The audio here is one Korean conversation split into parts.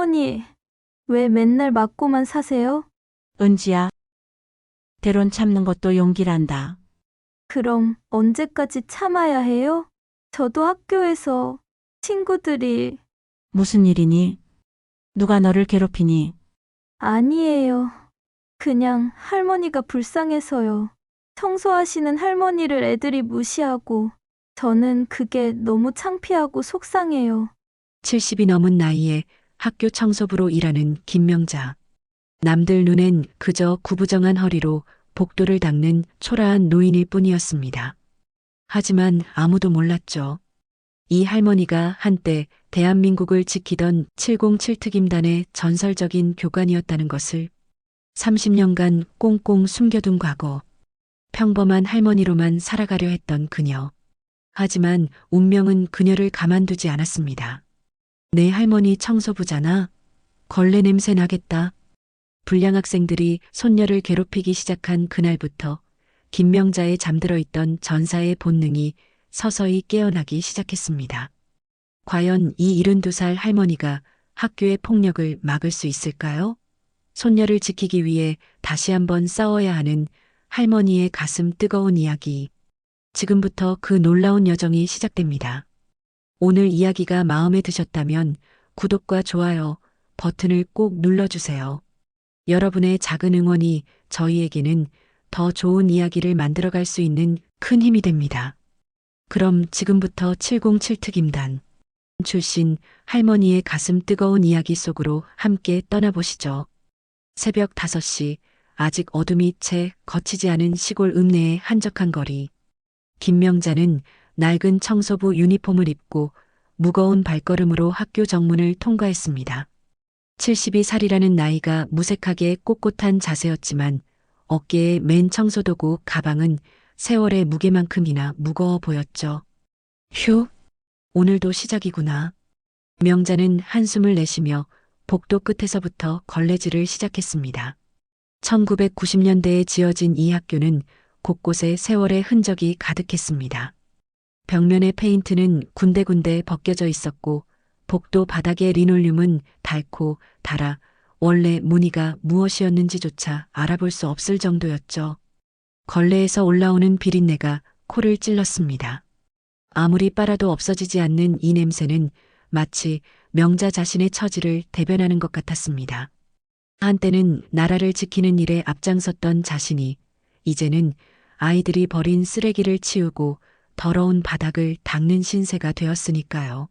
할머니, 왜 맨날 맞고만 사세요? 은지야, 때론 참는 것도 용기란다. 그럼 언제까지 참아야 해요? 저도 학교에서 친구들이 무슨 일이니? 누가 너를 괴롭히니? 아니에요. 그냥 할머니가 불쌍해서요. 청소하시는 할머니를 애들이 무시하고 저는 그게 너무 창피하고 속상해요. 70이 넘은 나이에 학교 청소부로 일하는 김명자. 남들 눈엔 그저 구부정한 허리로 복도를 닦는 초라한 노인일 뿐이었습니다. 하지만 아무도 몰랐죠. 이 할머니가 한때 대한민국을 지키던 707 특임단의 전설적인 교관이었다는 것을 30년간 꽁꽁 숨겨둔 과거. 평범한 할머니로만 살아가려 했던 그녀. 하지만 운명은 그녀를 가만두지 않았습니다. 내 할머니 청소부잖아. 걸레 냄새 나겠다. 불량 학생들이 손녀를 괴롭히기 시작한 그날부터 김명자의 잠들어 있던 전사의 본능이 서서히 깨어나기 시작했습니다. 과연 이 72살 할머니가 학교의 폭력을 막을 수 있을까요? 손녀를 지키기 위해 다시 한번 싸워야 하는 할머니의 가슴 뜨거운 이야기. 지금부터 그 놀라운 여정이 시작됩니다. 오늘 이야기가 마음에 드셨다면 구독과 좋아요 버튼을 꼭 눌러주세요. 여러분의 작은 응원이 저희에게는 더 좋은 이야기를 만들어갈 수 있는 큰 힘이 됩니다. 그럼 지금부터 707 특임단 출신 할머니의 가슴 뜨거운 이야기 속으로 함께 떠나보시죠. 새벽 5시, 아직 어둠이 채 거치지 않은 시골 읍내의 한적한 거리. 김명자는 낡은 청소부 유니폼을 입고 무거운 발걸음으로 학교 정문을 통과했습니다. 72살이라는 나이가 무색하게 꼿꼿한 자세였지만 어깨에 맨 청소도구 가방은 세월의 무게만큼이나 무거워 보였죠. 휴, 오늘도 시작이구나. 명자는 한숨을 내쉬며 복도 끝에서부터 걸레질을 시작했습니다. 1990년대에 지어진 이 학교는 곳곳에 세월의 흔적이 가득했습니다. 벽면의 페인트는 군데군데 벗겨져 있었고 복도 바닥의 리놀륨은 닳고 닳아 원래 무늬가 무엇이었는지조차 알아볼 수 없을 정도였죠. 걸레에서 올라오는 비린내가 코를 찔렀습니다. 아무리 빨아도 없어지지 않는 이 냄새는 마치 명자 자신의 처지를 대변하는 것 같았습니다. 한때는 나라를 지키는 일에 앞장섰던 자신이 이제는 아이들이 버린 쓰레기를 치우고 더러운 바닥을 닦는 신세가 되었으니까요.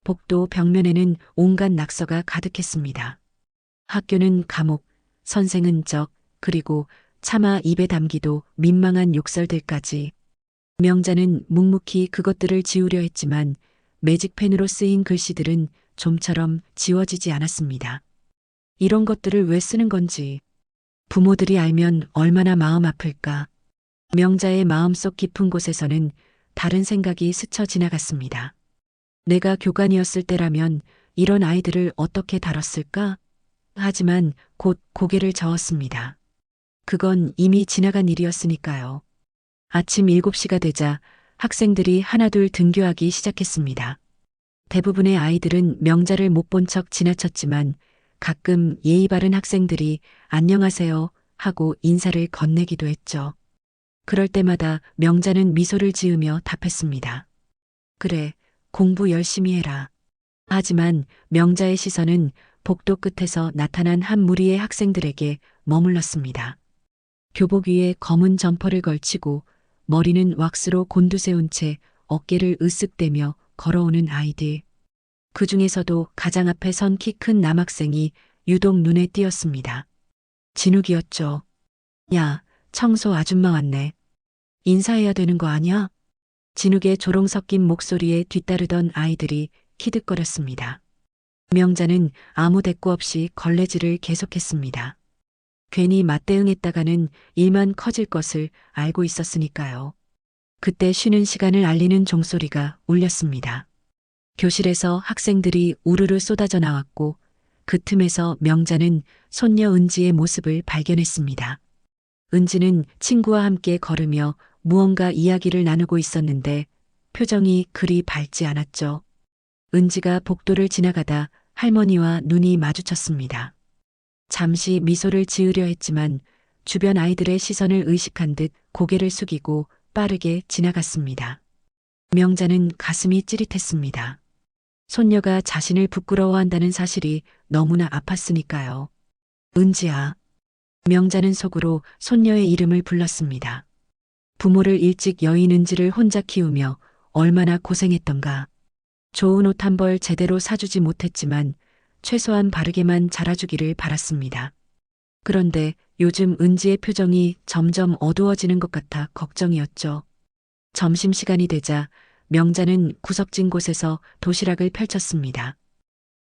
복도 벽면에는 온갖 낙서가 가득했습니다. 학교는 감옥, 선생은 적, 그리고 차마 입에 담기도 민망한 욕설들까지. 명자는 묵묵히 그것들을 지우려 했지만 매직펜으로 쓰인 글씨들은 좀처럼 지워지지 않았습니다. 이런 것들을 왜 쓰는 건지 부모들이 알면 얼마나 마음 아플까. 명자의 마음속 깊은 곳에서는 다른 생각이 스쳐 지나갔습니다. 내가 교관이었을 때라면 이런 아이들을 어떻게 다뤘을까? 하지만 곧 고개를 저었습니다. 그건 이미 지나간 일이었으니까요. 아침 7시가 되자 학생들이 하나둘 등교하기 시작했습니다. 대부분의 아이들은 명자를 못 본 척 지나쳤지만 가끔 예의 바른 학생들이 안녕하세요 하고 인사를 건네기도 했죠. 그럴 때마다 명자는 미소를 지으며 답했습니다. 그래, 공부 열심히 해라. 하지만 명자의 시선은 복도 끝에서 나타난 한 무리의 학생들에게 머물렀습니다. 교복 위에 검은 점퍼를 걸치고 머리는 왁스로 곤두세운 채 어깨를 으쓱대며 걸어오는 아이들. 그 중에서도 가장 앞에 선 키 큰 남학생이 유독 눈에 띄었습니다. 진욱이었죠. 야, 청소 아줌마 왔네. 인사해야 되는 거 아냐? 진욱의 조롱 섞인 목소리에 뒤따르던 아이들이 키득거렸습니다. 명자는 아무 대꾸 없이 걸레질을 계속했습니다. 괜히 맞대응했다가는 일만 커질 것을 알고 있었으니까요. 그때 쉬는 시간을 알리는 종소리가 울렸습니다. 교실에서 학생들이 우르르 쏟아져 나왔고 그 틈에서 명자는 손녀 은지의 모습을 발견했습니다. 은지는 친구와 함께 걸으며 무언가 이야기를 나누고 있었는데 표정이 그리 밝지 않았죠. 은지가 복도를 지나가다 할머니와 눈이 마주쳤습니다. 잠시 미소를 지으려 했지만 주변 아이들의 시선을 의식한 듯 고개를 숙이고 빠르게 지나갔습니다. 명자는 가슴이 찌릿했습니다. 손녀가 자신을 부끄러워한다는 사실이 너무나 아팠으니까요. 은지야. 명자는 속으로 손녀의 이름을 불렀습니다. 부모를 일찍 여인 은지를 혼자 키우며 얼마나 고생했던가. 좋은 옷 한 벌 제대로 사주지 못했지만 최소한 바르게만 자라주기를 바랐습니다. 그런데 요즘 은지의 표정이 점점 어두워지는 것 같아 걱정이었죠. 점심시간이 되자 명자는 구석진 곳에서 도시락을 펼쳤습니다.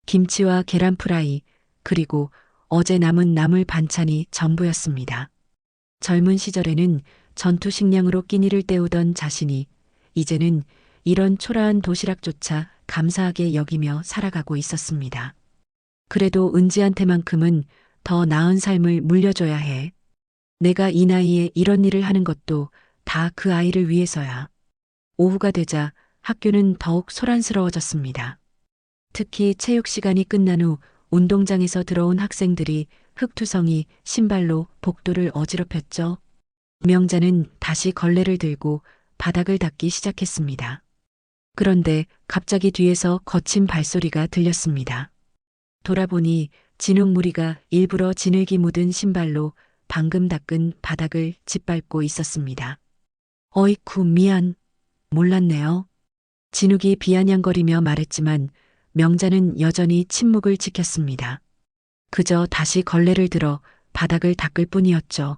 김치와 계란 프라이, 그리고 어제 남은 나물 반찬이 전부였습니다. 젊은 시절에는 전투 식량으로 끼니를 때우던 자신이 이제는 이런 초라한 도시락조차 감사하게 여기며 살아가고 있었습니다. 그래도 은지한테만큼은 더 나은 삶을 물려줘야 해. 내가 이 나이에 이런 일을 하는 것도 다 그 아이를 위해서야. 오후가 되자 학교는 더욱 소란스러워졌습니다. 특히 체육 시간이 끝난 후 운동장에서 들어온 학생들이 흙투성이 신발로 복도를 어지럽혔죠. 명자는 다시 걸레를 들고 바닥을 닦기 시작했습니다. 그런데 갑자기 뒤에서 거친 발소리가 들렸습니다. 돌아보니 진흙무리가 일부러 진흙이 묻은 신발로 방금 닦은 바닥을 짓밟고 있었습니다. 어이쿠 미안. 몰랐네요. 진욱이 비아냥거리며 말했지만 명자는 여전히 침묵을 지켰습니다. 그저 다시 걸레를 들어 바닥을 닦을 뿐이었죠.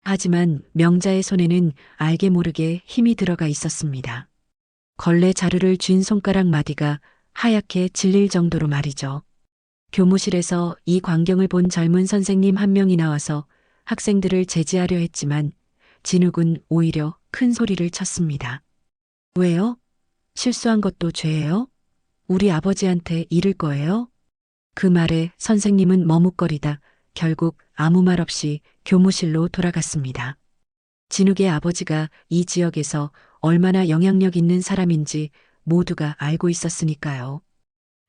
하지만 명자의 손에는 알게 모르게 힘이 들어가 있었습니다. 걸레 자루를 쥔 손가락 마디가 하얗게 질릴 정도로 말이죠. 교무실에서 이 광경을 본 젊은 선생님 한 명이 나와서 학생들을 제지하려 했지만 진욱은 오히려 큰 소리를 쳤습니다. 왜요? 실수한 것도 죄예요? 우리 아버지한테 이를 거예요? 그 말에 선생님은 머뭇거리다 결국 아무 말 없이 교무실로 돌아갔습니다. 진욱의 아버지가 이 지역에서 얼마나 영향력 있는 사람인지 모두가 알고 있었으니까요.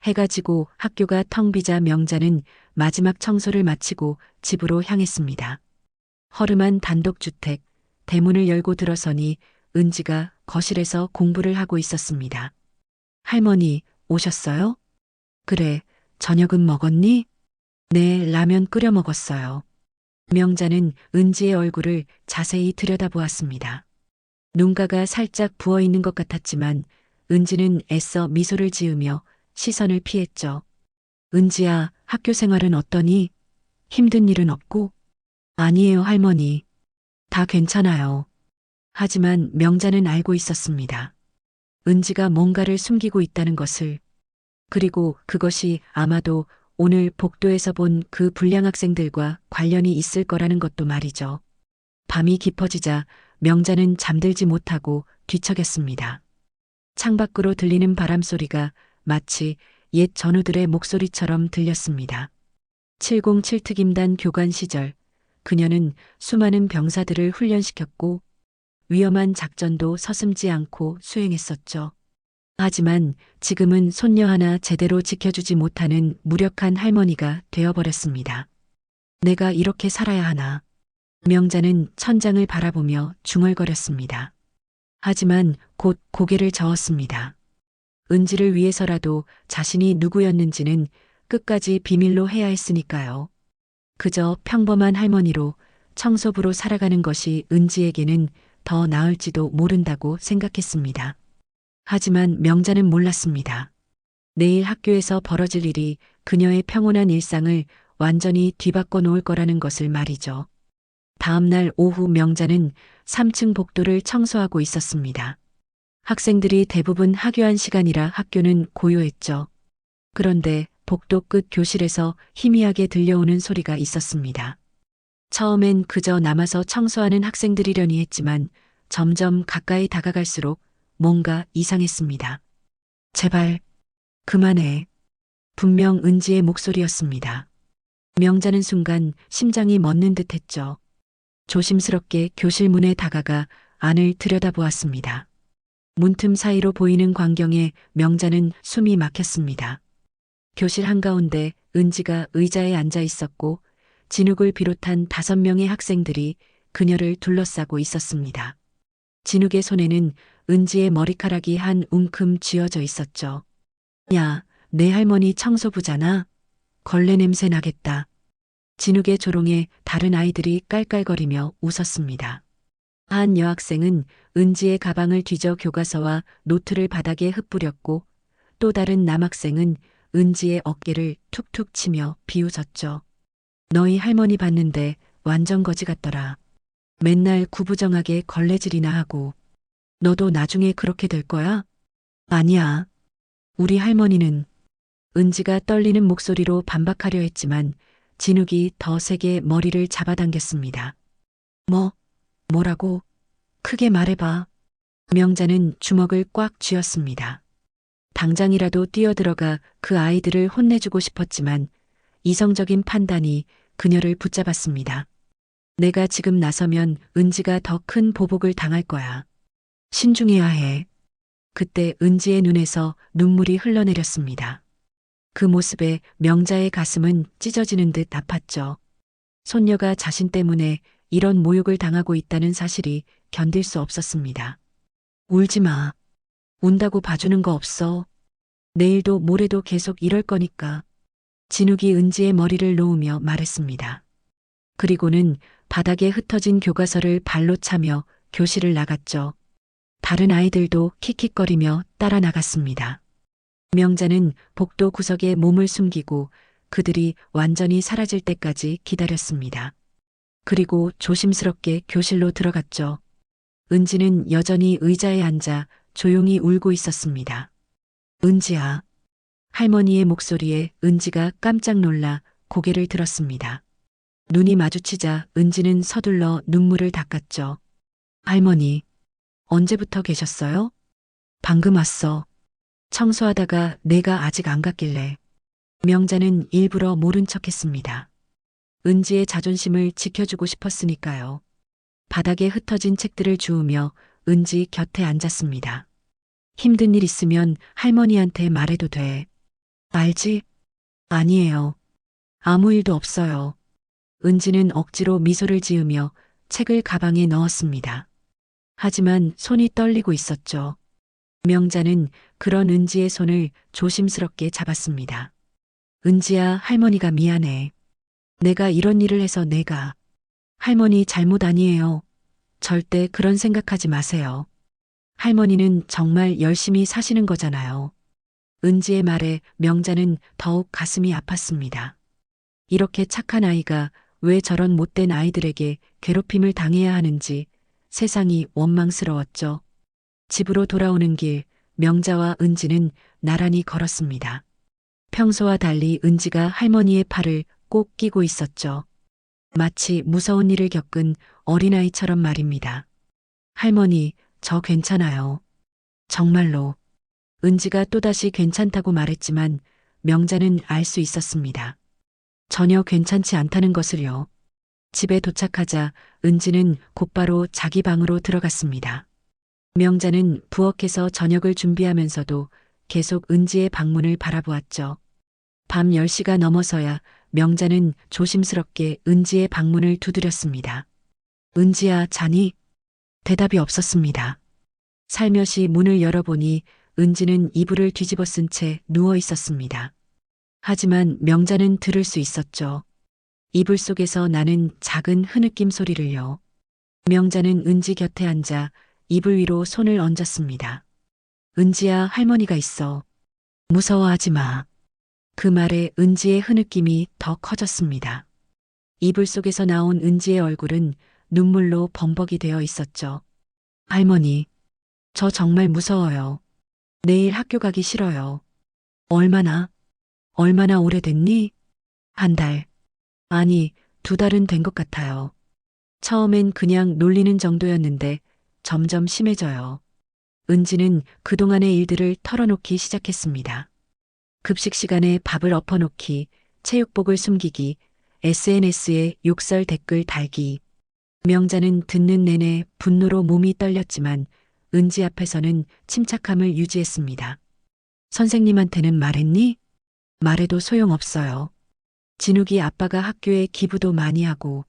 해가 지고 학교가 텅 비자 명자는 마지막 청소를 마치고 집으로 향했습니다. 허름한 단독주택, 대문을 열고 들어서니 은지가 거실에서 공부를 하고 있었습니다. 할머니, 오셨어요? 그래, 저녁은 먹었니? 네, 라면 끓여 먹었어요. 명자는 은지의 얼굴을 자세히 들여다보았습니다. 눈가가 살짝 부어 있는 것 같았지만 은지는 애써 미소를 지으며 시선을 피했죠. 은지야, 학교 생활은 어떠니? 힘든 일은 없고? 아니에요, 할머니. 다 괜찮아요. 하지만 명자는 알고 있었습니다. 은지가 뭔가를 숨기고 있다는 것을. 그리고 그것이 아마도 오늘 복도에서 본 그 불량 학생들과 관련이 있을 거라는 것도 말이죠. 밤이 깊어지자 명자는 잠들지 못하고 뒤척였습니다. 창밖으로 들리는 바람소리가 마치 옛 전우들의 목소리처럼 들렸습니다. 707 특임단 교관 시절 그녀는 수많은 병사들을 훈련시켰고 위험한 작전도 서슴지 않고 수행했었죠. 하지만 지금은 손녀 하나 제대로 지켜주지 못하는 무력한 할머니가 되어버렸습니다. 내가 이렇게 살아야 하나. 명자는 천장을 바라보며 중얼거렸습니다. 하지만 곧 고개를 저었습니다. 은지를 위해서라도 자신이 누구였는지는 끝까지 비밀로 해야 했으니까요. 그저 평범한 할머니로 청소부로 살아가는 것이 은지에게는 더 나을지도 모른다고 생각했습니다. 하지만 명자는 몰랐습니다. 내일 학교에서 벌어질 일이 그녀의 평온한 일상을 완전히 뒤바꿔 놓을 거라는 것을 말이죠. 다음 날 오후 명자는 3층 복도를 청소하고 있었습니다. 학생들이 대부분 하교한 시간이라 학교는 고요했죠. 그런데 복도 끝 교실에서 희미하게 들려오는 소리가 있었습니다. 처음엔 그저 남아서 청소하는 학생들이려니 했지만 점점 가까이 다가갈수록 뭔가 이상했습니다. 제발, 그만해. 분명 은지의 목소리였습니다. 명자는 순간 심장이 멎는 듯 했죠. 조심스럽게 교실 문에 다가가 안을 들여다보았습니다. 문틈 사이로 보이는 광경에 명자는 숨이 막혔습니다. 교실 한가운데 은지가 의자에 앉아 있었고 진욱을 비롯한 5명의 학생들이 그녀를 둘러싸고 있었습니다. 진욱의 손에는 은지의 머리카락이 한 움큼 쥐어져 있었죠. 야, 내 할머니 청소부잖아. 걸레 냄새 나겠다. 진욱의 조롱에 다른 아이들이 깔깔거리며 웃었습니다. 한 여학생은 은지의 가방을 뒤져 교과서와 노트를 바닥에 흩뿌렸고 또 다른 남학생은 은지의 어깨를 툭툭 치며 비웃었죠. 너희 할머니 봤는데 완전 거지 같더라. 맨날 구부정하게 걸레질이나 하고. 너도 나중에 그렇게 될 거야? 아니야. 우리 할머니는 은지가 떨리는 목소리로 반박하려 했지만 진욱이 더 세게 머리를 잡아당겼습니다. 뭐라고? 크게 말해봐. 명자는 주먹을 꽉 쥐었습니다. 당장이라도 뛰어들어가 그 아이들을 혼내주고 싶었지만 이성적인 판단이 그녀를 붙잡았습니다. 내가 지금 나서면 은지가 더 큰 보복을 당할 거야. 신중해야 해. 그때 은지의 눈에서 눈물이 흘러내렸습니다. 그 모습에 명자의 가슴은 찢어지는 듯 아팠죠. 손녀가 자신 때문에 이런 모욕을 당하고 있다는 사실이 견딜 수 없었습니다. 울지 마. 운다고 봐주는 거 없어. 내일도 모레도 계속 이럴 거니까. 진욱이 은지의 머리를 놓으며 말했습니다. 그리고는 바닥에 흩어진 교과서를 발로 차며 교실을 나갔죠. 다른 아이들도 킥킥거리며 따라 나갔습니다. 명자는 복도 구석에 몸을 숨기고 그들이 완전히 사라질 때까지 기다렸습니다. 그리고 조심스럽게 교실로 들어갔죠. 은지는 여전히 의자에 앉아 조용히 울고 있었습니다. 은지야. 할머니의 목소리에 은지가 깜짝 놀라 고개를 들었습니다. 눈이 마주치자 은지는 서둘러 눈물을 닦았죠. 할머니, 언제부터 계셨어요? 방금 왔어. 청소하다가 내가 아직 안 갔길래. 명자는 일부러 모른 척했습니다. 은지의 자존심을 지켜주고 싶었으니까요. 바닥에 흩어진 책들을 주우며 은지 곁에 앉았습니다. 힘든 일 있으면 할머니한테 말해도 돼. 알지? 아니에요. 아무 일도 없어요. 은지는 억지로 미소를 지으며 책을 가방에 넣었습니다. 하지만 손이 떨리고 있었죠. 명자는 그런 은지의 손을 조심스럽게 잡았습니다. 은지야, 할머니가 미안해. 내가 이런 일을 해서 내가. 할머니 잘못 아니에요. 절대 그런 생각하지 마세요. 할머니는 정말 열심히 사시는 거잖아요. 은지의 말에 명자는 더욱 가슴이 아팠습니다. 이렇게 착한 아이가 왜 저런 못된 아이들에게 괴롭힘을 당해야 하는지 세상이 원망스러웠죠. 집으로 돌아오는 길, 명자와 은지는 나란히 걸었습니다. 평소와 달리 은지가 할머니의 팔을 꼭 끼고 있었죠. 마치 무서운 일을 겪은 어린아이처럼 말입니다. 할머니, 저 괜찮아요. 정말로. 은지가 또다시 괜찮다고 말했지만 명자는 알 수 있었습니다. 전혀 괜찮지 않다는 것을요. 집에 도착하자 은지는 곧바로 자기 방으로 들어갔습니다. 명자는 부엌에서 저녁을 준비하면서도 계속 은지의 방문을 바라보았죠. 밤 10시가 넘어서야 명자는 조심스럽게 은지의 방문을 두드렸습니다. 은지야, 자니? 대답이 없었습니다. 살며시 문을 열어보니 은지는 이불을 뒤집어 쓴 채 누워 있었습니다. 하지만 명자는 들을 수 있었죠. 이불 속에서 나는 작은 흐느낌 소리를요. 명자는 은지 곁에 앉아 이불 위로 손을 얹었습니다. 은지야, 할머니가 있어. 무서워하지 마. 그 말에 은지의 흐느낌이 더 커졌습니다. 이불 속에서 나온 은지의 얼굴은 눈물로 범벅이 되어 있었죠. 할머니, 저 정말 무서워요. 내일 학교 가기 싫어요. 얼마나 오래됐니? 한 달. 아니, 2달은 된 것 같아요. 처음엔 그냥 놀리는 정도였는데 점점 심해져요. 은지는 그동안의 일들을 털어놓기 시작했습니다. 급식 시간에 밥을 엎어놓기, 체육복을 숨기기, SNS에 욕설 댓글 달기. 명자는 듣는 내내 분노로 몸이 떨렸지만 은지 앞에서는 침착함을 유지했습니다. 선생님한테는 말했니? 말해도 소용없어요. 진욱이 아빠가 학교에 기부도 많이 하고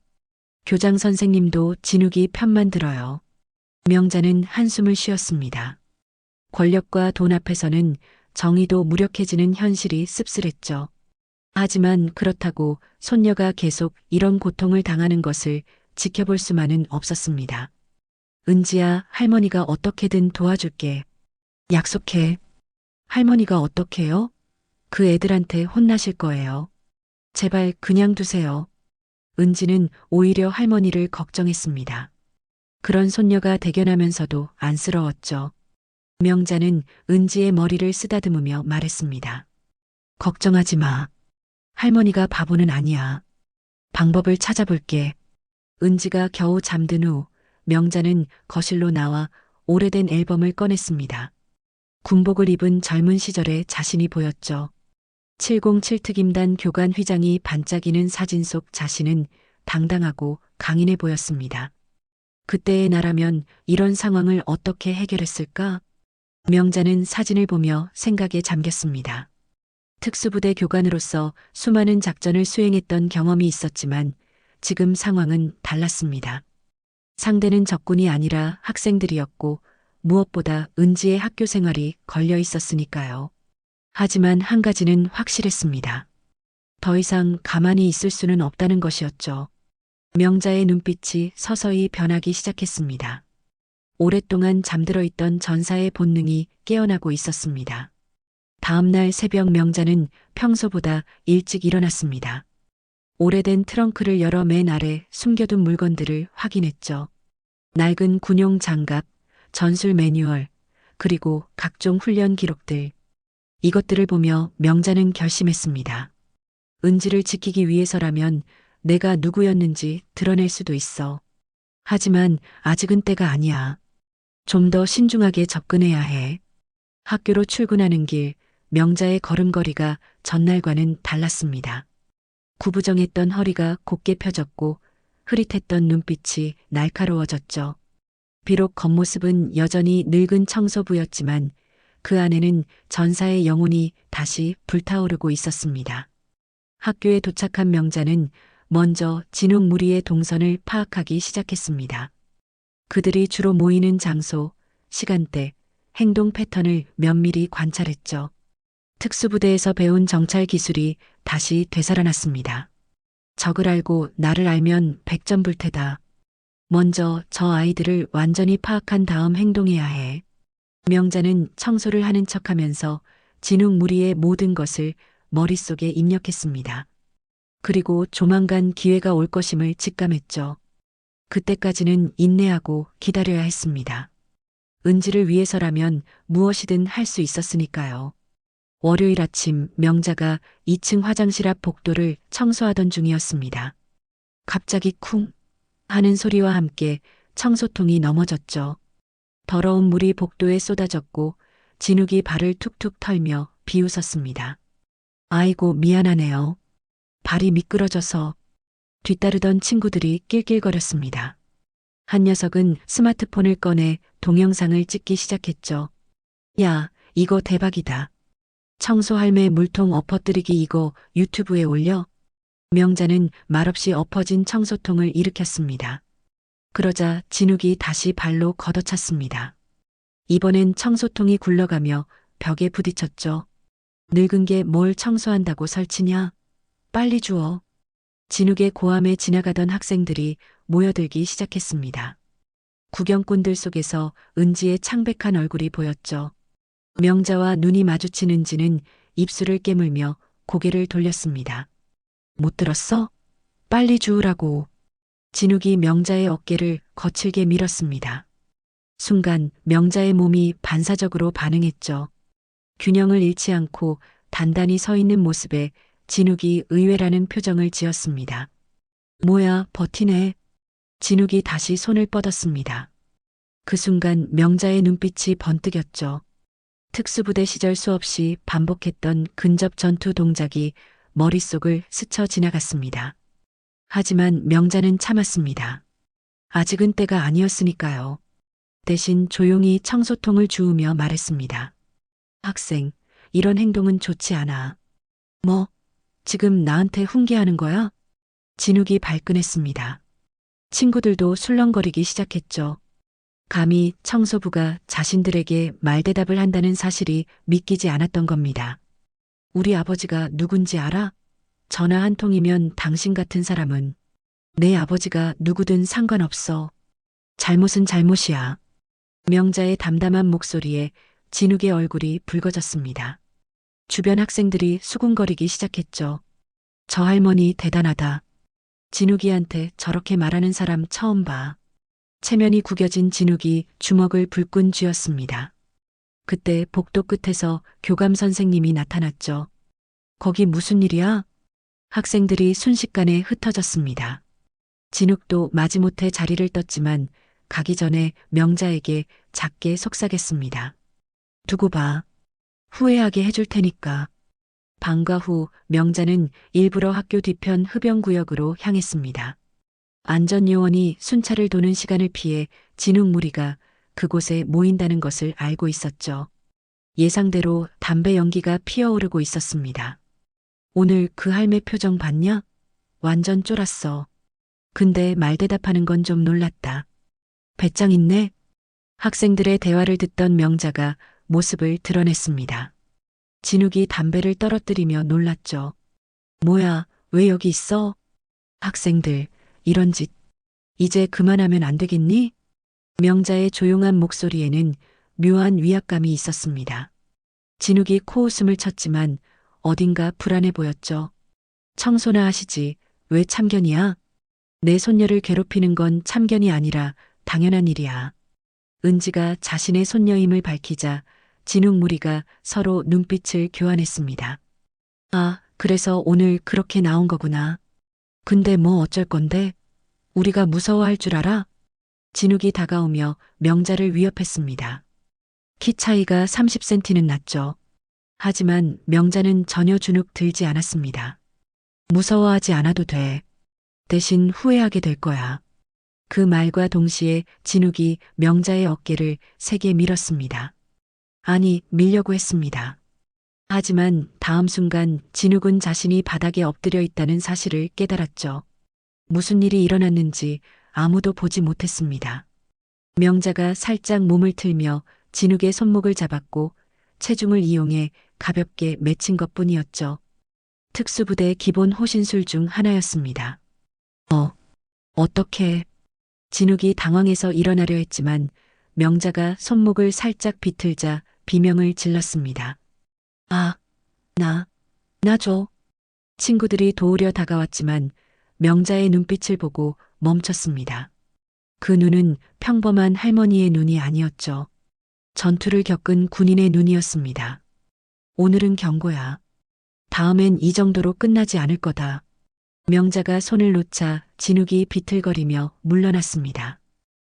교장 선생님도 진욱이 편만 들어요. 명자는 한숨을 쉬었습니다. 권력과 돈 앞에서는 정의도 무력해지는 현실이 씁쓸했죠. 하지만 그렇다고 손녀가 계속 이런 고통을 당하는 것을 지켜볼 수만은 없었습니다. 은지야, 할머니가 어떻게든 도와줄게. 약속해. 할머니가 어떻게요? 그 애들한테 혼나실 거예요. 제발 그냥 두세요. 은지는 오히려 할머니를 걱정했습니다. 그런 손녀가 대견하면서도 안쓰러웠죠. 명자는 은지의 머리를 쓰다듬으며 말했습니다. 걱정하지 마. 할머니가 바보는 아니야. 방법을 찾아볼게. 은지가 겨우 잠든 후 명자는 거실로 나와 오래된 앨범을 꺼냈습니다. 군복을 입은 젊은 시절의 자신이 보였죠. 707특임단 교관 휘장이 반짝이는 사진 속 자신은 당당하고 강인해 보였습니다. 그때의 나라면 이런 상황을 어떻게 해결했을까? 명자는 사진을 보며 생각에 잠겼습니다. 특수부대 교관으로서 수많은 작전을 수행했던 경험이 있었지만 지금 상황은 달랐습니다. 상대는 적군이 아니라 학생들이었고 무엇보다 은지의 학교 생활이 걸려 있었으니까요. 하지만 한 가지는 확실했습니다. 더 이상 가만히 있을 수는 없다는 것이었죠. 명자의 눈빛이 서서히 변하기 시작했습니다. 오랫동안 잠들어 있던 전사의 본능이 깨어나고 있었습니다. 다음 날 새벽 명자는 평소보다 일찍 일어났습니다. 오래된 트렁크를 열어 맨 아래 숨겨둔 물건들을 확인했죠. 낡은 군용 장갑, 전술 매뉴얼, 그리고 각종 훈련 기록들. 이것들을 보며 명자는 결심했습니다. 은지를 지키기 위해서라면 내가 누구였는지 드러낼 수도 있어. 하지만 아직은 때가 아니야. 좀 더 신중하게 접근해야 해. 학교로 출근하는 길, 명자의 걸음걸이가 전날과는 달랐습니다. 구부정했던 허리가 곧게 펴졌고 흐릿했던 눈빛이 날카로워졌죠. 비록 겉모습은 여전히 늙은 청소부였지만 그 안에는 전사의 영혼이 다시 불타오르고 있었습니다. 학교에 도착한 명자는 먼저 진욱 무리의 동선을 파악하기 시작했습니다. 그들이 주로 모이는 장소, 시간대, 행동 패턴을 면밀히 관찰했죠. 특수부대에서 배운 정찰 기술이 다시 되살아났습니다. 적을 알고 나를 알면 100점 불태다. 먼저 저 아이들을 완전히 파악한 다음 행동해야 해. 명자는 청소를 하는 척하면서 진욱 무리의 모든 것을 머릿속에 입력했습니다. 그리고 조만간 기회가 올 것임을 직감했죠. 그때까지는 인내하고 기다려야 했습니다. 은지를 위해서라면 무엇이든 할 수 있었으니까요. 월요일 아침 명자가 2층 화장실 앞 복도를 청소하던 중이었습니다. 갑자기 쿵 하는 소리와 함께 청소통이 넘어졌죠. 더러운 물이 복도에 쏟아졌고 진욱이 발을 툭툭 털며 비웃었습니다. 아이고 미안하네요. 발이 미끄러져서. 뒤따르던 친구들이 낄낄거렸습니다. 한 녀석은 스마트폰을 꺼내 동영상을 찍기 시작했죠. 야, 이거 대박이다. 청소 할매 물통 엎어뜨리기 이거 유튜브에 올려? 명자는 말없이 엎어진 청소통을 일으켰습니다. 그러자 진욱이 다시 발로 걷어찼습니다. 이번엔 청소통이 굴러가며 벽에 부딪혔죠. 늙은 게 뭘 청소한다고 설치냐? 빨리 주워. 진욱의 고함에 지나가던 학생들이 모여들기 시작했습니다. 구경꾼들 속에서 은지의 창백한 얼굴이 보였죠. 명자와 눈이 마주친 은지는 입술을 깨물며 고개를 돌렸습니다. 못 들었어? 빨리 주우라고. 진욱이 명자의 어깨를 거칠게 밀었습니다. 순간 명자의 몸이 반사적으로 반응했죠. 균형을 잃지 않고 단단히 서 있는 모습에 진욱이 의외라는 표정을 지었습니다. 뭐야, 버티네. 진욱이 다시 손을 뻗었습니다. 그 순간 명자의 눈빛이 번뜩였죠. 특수부대 시절 수없이 반복했던 근접 전투 동작이 머릿속을 스쳐 지나갔습니다. 하지만 명자는 참았습니다. 아직은 때가 아니었으니까요. 대신 조용히 청소통을 주우며 말했습니다. 학생, 이런 행동은 좋지 않아. 뭐, 지금 나한테 훈계하는 거야? 진욱이 발끈했습니다. 친구들도 술렁거리기 시작했죠. 감히 청소부가 자신들에게 말대답을 한다는 사실이 믿기지 않았던 겁니다. 우리 아버지가 누군지 알아? 전화 한 통이면 당신 같은 사람은 내 아버지가 누구든 상관없어. 잘못은 잘못이야. 명자의 담담한 목소리에 진욱의 얼굴이 붉어졌습니다. 주변 학생들이 수군거리기 시작했죠. 저 할머니 대단하다. 진욱이한테 저렇게 말하는 사람 처음 봐. 체면이 구겨진 진욱이 주먹을 불끈 쥐었습니다. 그때 복도 끝에서 교감 선생님이 나타났죠. 거기 무슨 일이야? 학생들이 순식간에 흩어졌습니다. 진욱도 마지못해 자리를 떴지만 가기 전에 명자에게 작게 속삭였습니다. 두고 봐. 후회하게 해줄 테니까. 방과 후 명자는 일부러 학교 뒤편 흡연구역으로 향했습니다. 안전요원이 순찰을 도는 시간을 피해 진욱 무리가 그곳에 모인다는 것을 알고 있었죠. 예상대로 담배 연기가 피어오르고 있었습니다. 오늘 그 할매 표정 봤냐? 완전 쫄았어. 근데 말대답하는 건 좀 놀랐다. 배짱 있네? 학생들의 대화를 듣던 명자가 모습을 드러냈습니다. 진욱이 담배를 떨어뜨리며 놀랐죠. 뭐야, 왜 여기 있어? 학생들, 이런 짓. 이제 그만하면 안 되겠니? 명자의 조용한 목소리에는 묘한 위압감이 있었습니다. 진욱이 코웃음을 쳤지만 어딘가 불안해 보였죠. 청소나 하시지, 왜 참견이야? 내 손녀를 괴롭히는 건 참견이 아니라 당연한 일이야. 은지가 자신의 손녀임을 밝히자 진욱 무리가 서로 눈빛을 교환했습니다. 아, 그래서 오늘 그렇게 나온 거구나. 근데 뭐 어쩔 건데? 우리가 무서워할 줄 알아? 진욱이 다가오며 명자를 위협했습니다. 키 차이가 30cm는 났죠. 하지만 명자는 전혀 주눅 들지 않았습니다. 무서워하지 않아도 돼. 대신 후회하게 될 거야. 그 말과 동시에 진욱이 명자의 어깨를 세게 밀었습니다. 아니, 밀려고 했습니다. 하지만 다음 순간 진욱은 자신이 바닥에 엎드려 있다는 사실을 깨달았죠. 무슨 일이 일어났는지 아무도 보지 못했습니다. 명자가 살짝 몸을 틀며 진욱의 손목을 잡았고 체중을 이용해 가볍게 맺힌 것뿐이었죠. 특수부대 기본 호신술 중 하나였습니다. 어떻게? 진욱이 당황해서 일어나려 했지만 명자가 손목을 살짝 비틀자 비명을 질렀습니다. 아, 나 줘. 친구들이 도우려 다가왔지만 명자의 눈빛을 보고 멈췄습니다. 그 눈은 평범한 할머니의 눈이 아니었죠. 전투를 겪은 군인의 눈이었습니다. 오늘은 경고야. 다음엔 이 정도로 끝나지 않을 거다. 명자가 손을 놓자 진욱이 비틀거리며 물러났습니다.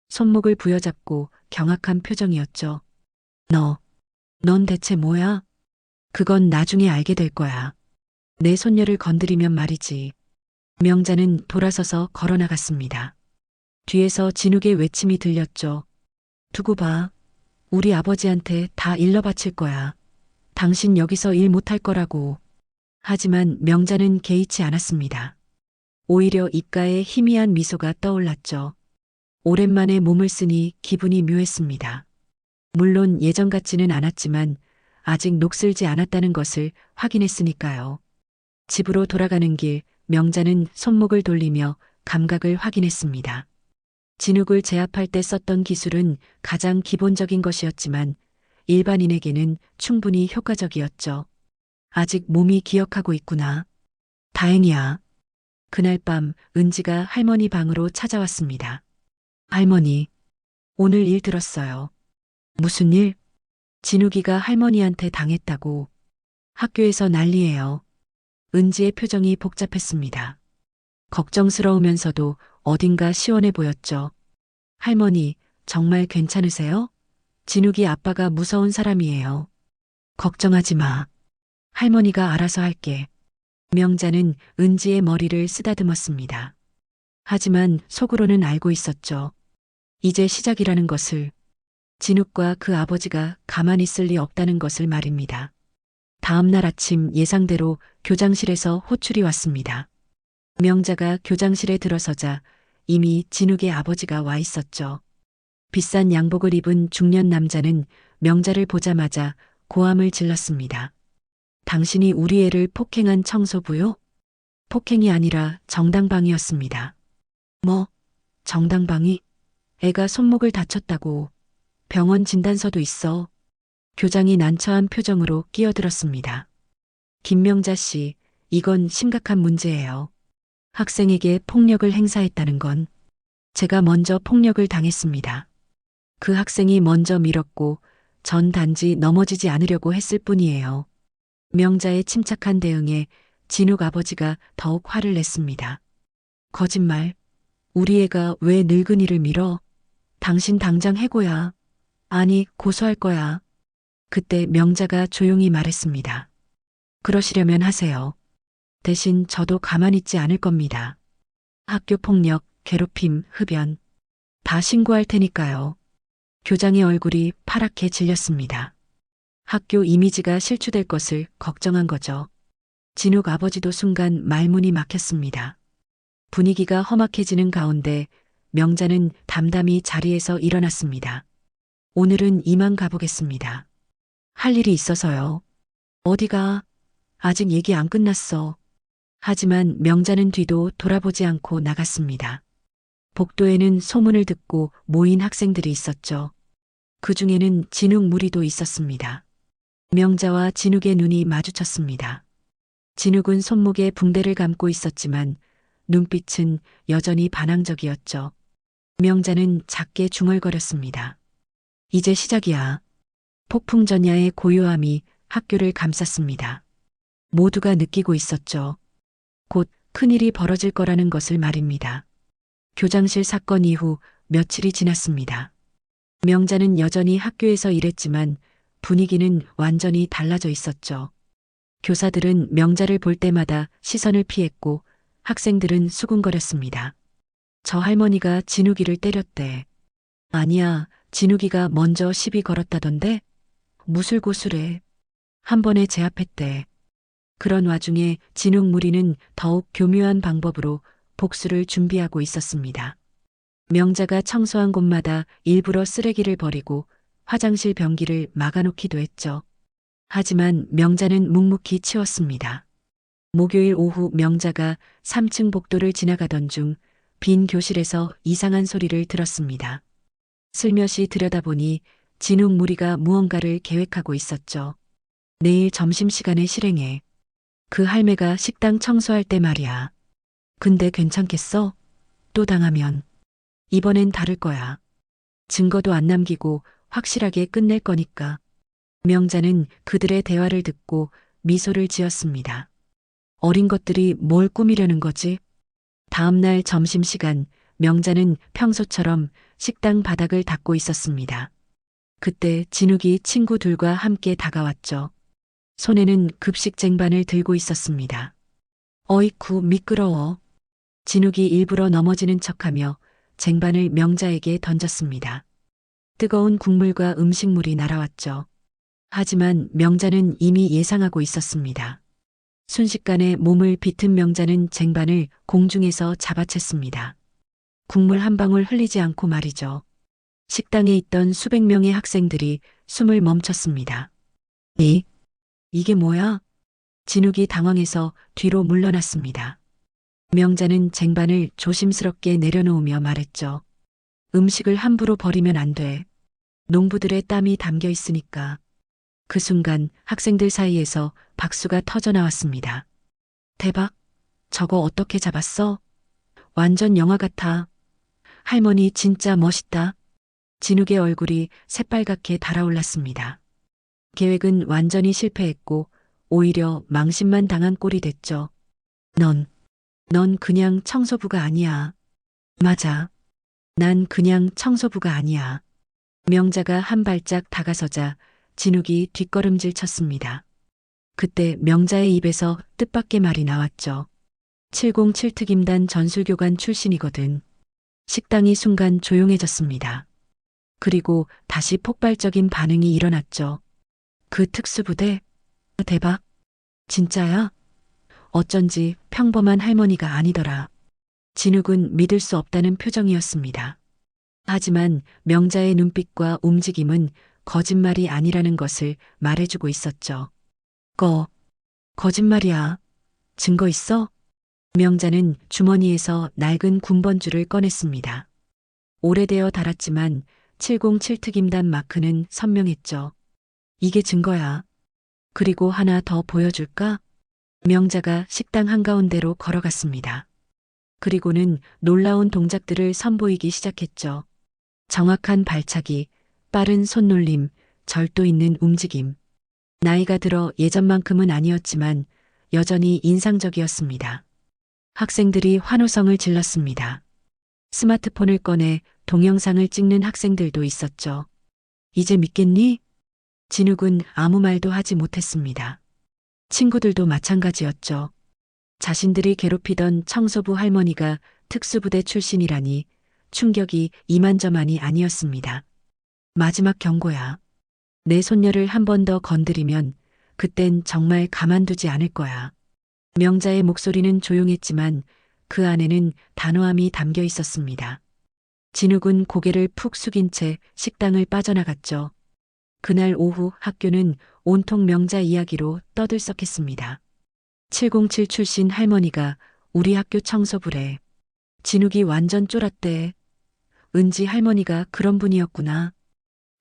손목을 부여잡고 경악한 표정이었죠. 넌 대체 뭐야? 그건 나중에 알게 될 거야. 내 손녀를 건드리면 말이지. 명자는 돌아서서 걸어나갔습니다. 뒤에서 진욱의 외침이 들렸죠. 두고 봐. 우리 아버지한테 다 일러 바칠 거야. 당신 여기서 일 못할 거라고. 하지만 명자는 개의치 않았습니다. 오히려 입가에 희미한 미소가 떠올랐죠. 오랜만에 몸을 쓰니 기분이 묘했습니다. 물론 예전 같지는 않았지만 아직 녹슬지 않았다는 것을 확인했으니까요. 집으로 돌아가는 길 명자는 손목을 돌리며 감각을 확인했습니다. 진욱을 제압할 때 썼던 기술은 가장 기본적인 것이었지만 일반인에게는 충분히 효과적이었죠. 아직 몸이 기억하고 있구나. 다행이야. 그날 밤 은지가 할머니 방으로 찾아왔습니다. 할머니, 오늘 일 들었어요. 무슨 일? 진욱이가 할머니한테 당했다고. 학교에서 난리예요. 은지의 표정이 복잡했습니다. 걱정스러우면서도 어딘가 시원해 보였죠. 할머니, 정말 괜찮으세요? 진욱이 아빠가 무서운 사람이에요. 걱정하지 마. 할머니가 알아서 할게. 명자는 은지의 머리를 쓰다듬었습니다. 하지만 속으로는 알고 있었죠. 이제 시작이라는 것을. 진욱과 그 아버지가 가만히 있을 리 없다는 것을 말입니다. 다음 날 아침 예상대로 교장실에서 호출이 왔습니다. 명자가 교장실에 들어서자 이미 진욱의 아버지가 와 있었죠. 비싼 양복을 입은 중년 남자는 명자를 보자마자 고함을 질렀습니다. 당신이 우리 애를 폭행한 청소부요? 폭행이 아니라 정당방위였습니다. 뭐, 정당방위? 애가 손목을 다쳤다고. 병원 진단서도 있어. 교장이 난처한 표정으로 끼어들었습니다. 김명자 씨, 이건 심각한 문제예요. 학생에게 폭력을 행사했다는 건 제가 먼저 폭력을 당했습니다. 그 학생이 먼저 밀었고 전 단지 넘어지지 않으려고 했을 뿐이에요. 명자의 침착한 대응에 진욱 아버지가 더욱 화를 냈습니다. 거짓말. 우리 애가 왜 늙은이를 밀어? 당신 당장 해고야. 아니, 고소할 거야. 그때 명자가 조용히 말했습니다. 그러시려면 하세요. 대신 저도 가만히 있지 않을 겁니다. 학교 폭력, 괴롭힘, 흡연 다 신고할 테니까요. 교장의 얼굴이 파랗게 질렸습니다. 학교 이미지가 실추될 것을 걱정한 거죠. 진욱 아버지도 순간 말문이 막혔습니다. 분위기가 험악해지는 가운데 명자는 담담히 자리에서 일어났습니다. 오늘은 이만 가보겠습니다. 할 일이 있어서요. 어디가? 아직 얘기 안 끝났어. 하지만 명자는 뒤도 돌아보지 않고 나갔습니다. 복도에는 소문을 듣고 모인 학생들이 있었죠. 그 중에는 진욱 무리도 있었습니다. 명자와 진욱의 눈이 마주쳤습니다. 진욱은 손목에 붕대를 감고 있었지만 눈빛은 여전히 반항적이었죠. 명자는 작게 중얼거렸습니다. 이제 시작이야. 폭풍전야의 고요함이 학교를 감쌌습니다. 모두가 느끼고 있었죠. 곧 큰일이 벌어질 거라는 것을 말입니다. 교장실 사건 이후 며칠이 지났습니다. 명자는 여전히 학교에서 일했지만 분위기는 완전히 달라져 있었죠. 교사들은 명자를 볼 때마다 시선을 피했고 학생들은 수군거렸습니다. 저 할머니가 진욱이를 때렸대. 아니야, 진욱이가 먼저 시비 걸었다던데? 무술고술해. 한 번에 제압했대. 그런 와중에 진욱 무리는 더욱 교묘한 방법으로 복수를 준비하고 있었습니다. 명자가 청소한 곳마다 일부러 쓰레기를 버리고 화장실 변기를 막아놓기도 했죠. 하지만 명자는 묵묵히 치웠습니다. 목요일 오후 명자가 3층 복도를 지나가던 중 빈 교실에서 이상한 소리를 들었습니다. 슬며시 들여다보니 진욱 무리가 무언가를 계획하고 있었죠. 내일 점심시간에 실행해. 그 할매가 식당 청소할 때 말이야. 근데 괜찮겠어? 또 당하면. 이번엔 다를 거야. 증거도 안 남기고 확실하게 끝낼 거니까. 명자는 그들의 대화를 듣고 미소를 지었습니다. 어린 것들이 뭘 꾸미려는 거지? 다음 날 점심시간 명자는 평소처럼 식당 바닥을 닦고 있었습니다. 그때 진욱이 친구들과 함께 다가왔죠. 손에는 급식 쟁반을 들고 있었습니다. 어이쿠 미끄러워. 진욱이 일부러 넘어지는 척하며 쟁반을 명자에게 던졌습니다. 뜨거운 국물과 음식물이 날아왔죠. 하지만 명자는 이미 예상하고 있었습니다. 순식간에 몸을 비튼 명자는 쟁반을 공중에서 잡아챘습니다. 국물 한 방울 흘리지 않고 말이죠. 식당에 있던 수백 명의 학생들이 숨을 멈췄습니다. 이게 뭐야? 진욱이 당황해서 뒤로 물러났습니다. 명자는 쟁반을 조심스럽게 내려놓으며 말했죠. 음식을 함부로 버리면 안 돼. 농부들의 땀이 담겨 있으니까. 그 순간 학생들 사이에서 박수가 터져 나왔습니다. 대박! 저거 어떻게 잡았어? 완전 영화 같아. 할머니 진짜 멋있다. 진욱의 얼굴이 새빨갛게 달아올랐습니다. 계획은 완전히 실패했고 오히려 망신만 당한 꼴이 됐죠. 넌 그냥 청소부가 아니야. 맞아. 난 그냥 청소부가 아니야. 명자가 한 발짝 다가서자 진욱이 뒷걸음질 쳤습니다. 그때 명자의 입에서 뜻밖의 말이 나왔죠. 707특임단 전술교관 출신이거든. 식당이 순간 조용해졌습니다. 그리고 다시 폭발적인 반응이 일어났죠. 그 특수부대? 대박. 진짜야? 어쩐지 평범한 할머니가 아니더라. 진욱은 믿을 수 없다는 표정이었습니다. 하지만 명자의 눈빛과 움직임은 거짓말이 아니라는 것을 말해주고 있었죠. 거짓말이야. 증거 있어? 명자는 주머니에서 낡은 군번줄을 꺼냈습니다. 오래되어 닳았지만 707 특임단 마크는 선명했죠. 이게 증거야. 그리고 하나 더 보여줄까? 명자가 식당 한가운데로 걸어갔습니다. 그리고는 놀라운 동작들을 선보이기 시작했죠. 정확한 발차기, 빠른 손놀림, 절도 있는 움직임. 나이가 들어 예전만큼은 아니었지만 여전히 인상적이었습니다. 학생들이 환호성을 질렀습니다. 스마트폰을 꺼내 동영상을 찍는 학생들도 있었죠. 이제 믿겠니? 진욱은 아무 말도 하지 못했습니다. 친구들도 마찬가지였죠. 자신들이 괴롭히던 청소부 할머니가 특수부대 출신이라니 충격이 이만저만이 아니었습니다. 마지막 경고야. 내 손녀를 한 번 더 건드리면 그땐 정말 가만두지 않을 거야. 명자의 목소리는 조용했지만 그 안에는 단호함이 담겨 있었습니다. 진욱은 고개를 푹 숙인 채 식당을 빠져나갔죠. 그날 오후 학교는 온통 명자 이야기로 떠들썩했습니다. 707 출신 할머니가 우리 학교 청소부래. 진욱이 완전 쫄았대. 은지 할머니가 그런 분이었구나.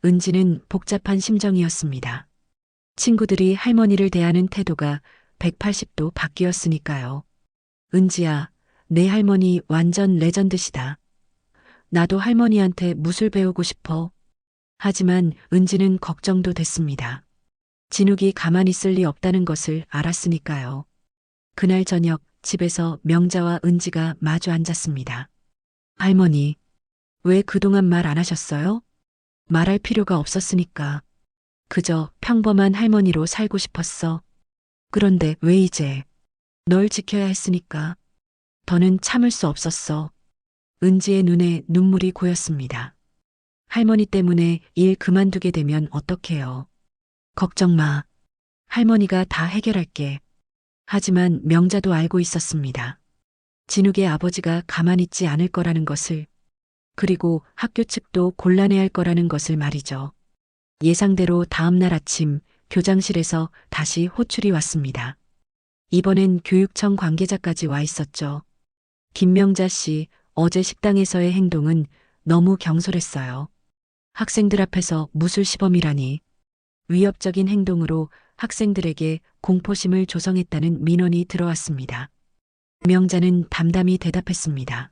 은지는 복잡한 심정이었습니다. 친구들이 할머니를 대하는 태도가 180도 바뀌었으니까요. 은지야, 내 할머니 완전 레전드시다. 나도 할머니한테 무술 배우고 싶어. 하지만 은지는 걱정도 됐습니다. 진욱이 가만히 있을 리 없다는 것을 알았으니까요. 그날 저녁 집에서 명자와 은지가 마주 앉았습니다. 할머니, 왜 그동안 말 안 하셨어요? 말할 필요가 없었으니까. 그저 평범한 할머니로 살고 싶었어. 그런데 왜 이제? 널 지켜야 했으니까. 더는 참을 수 없었어. 은지의 눈에 눈물이 고였습니다. 할머니 때문에 일 그만두게 되면 어떡해요. 걱정 마. 할머니가 다 해결할게. 하지만 명자도 알고 있었습니다. 진욱의 아버지가 가만히 있지 않을 거라는 것을, 그리고 학교 측도 곤란해할 거라는 것을 말이죠. 예상대로 다음 날 아침 교장실에서 다시 호출이 왔습니다. 이번엔 교육청 관계자까지 와 있었죠. 김명자 씨, 어제 식당에서의 행동은 너무 경솔했어요. 학생들 앞에서 무술 시범이라니. 위협적인 행동으로 학생들에게 공포심을 조성했다는 민원이 들어왔습니다. 명자는 담담히 대답했습니다.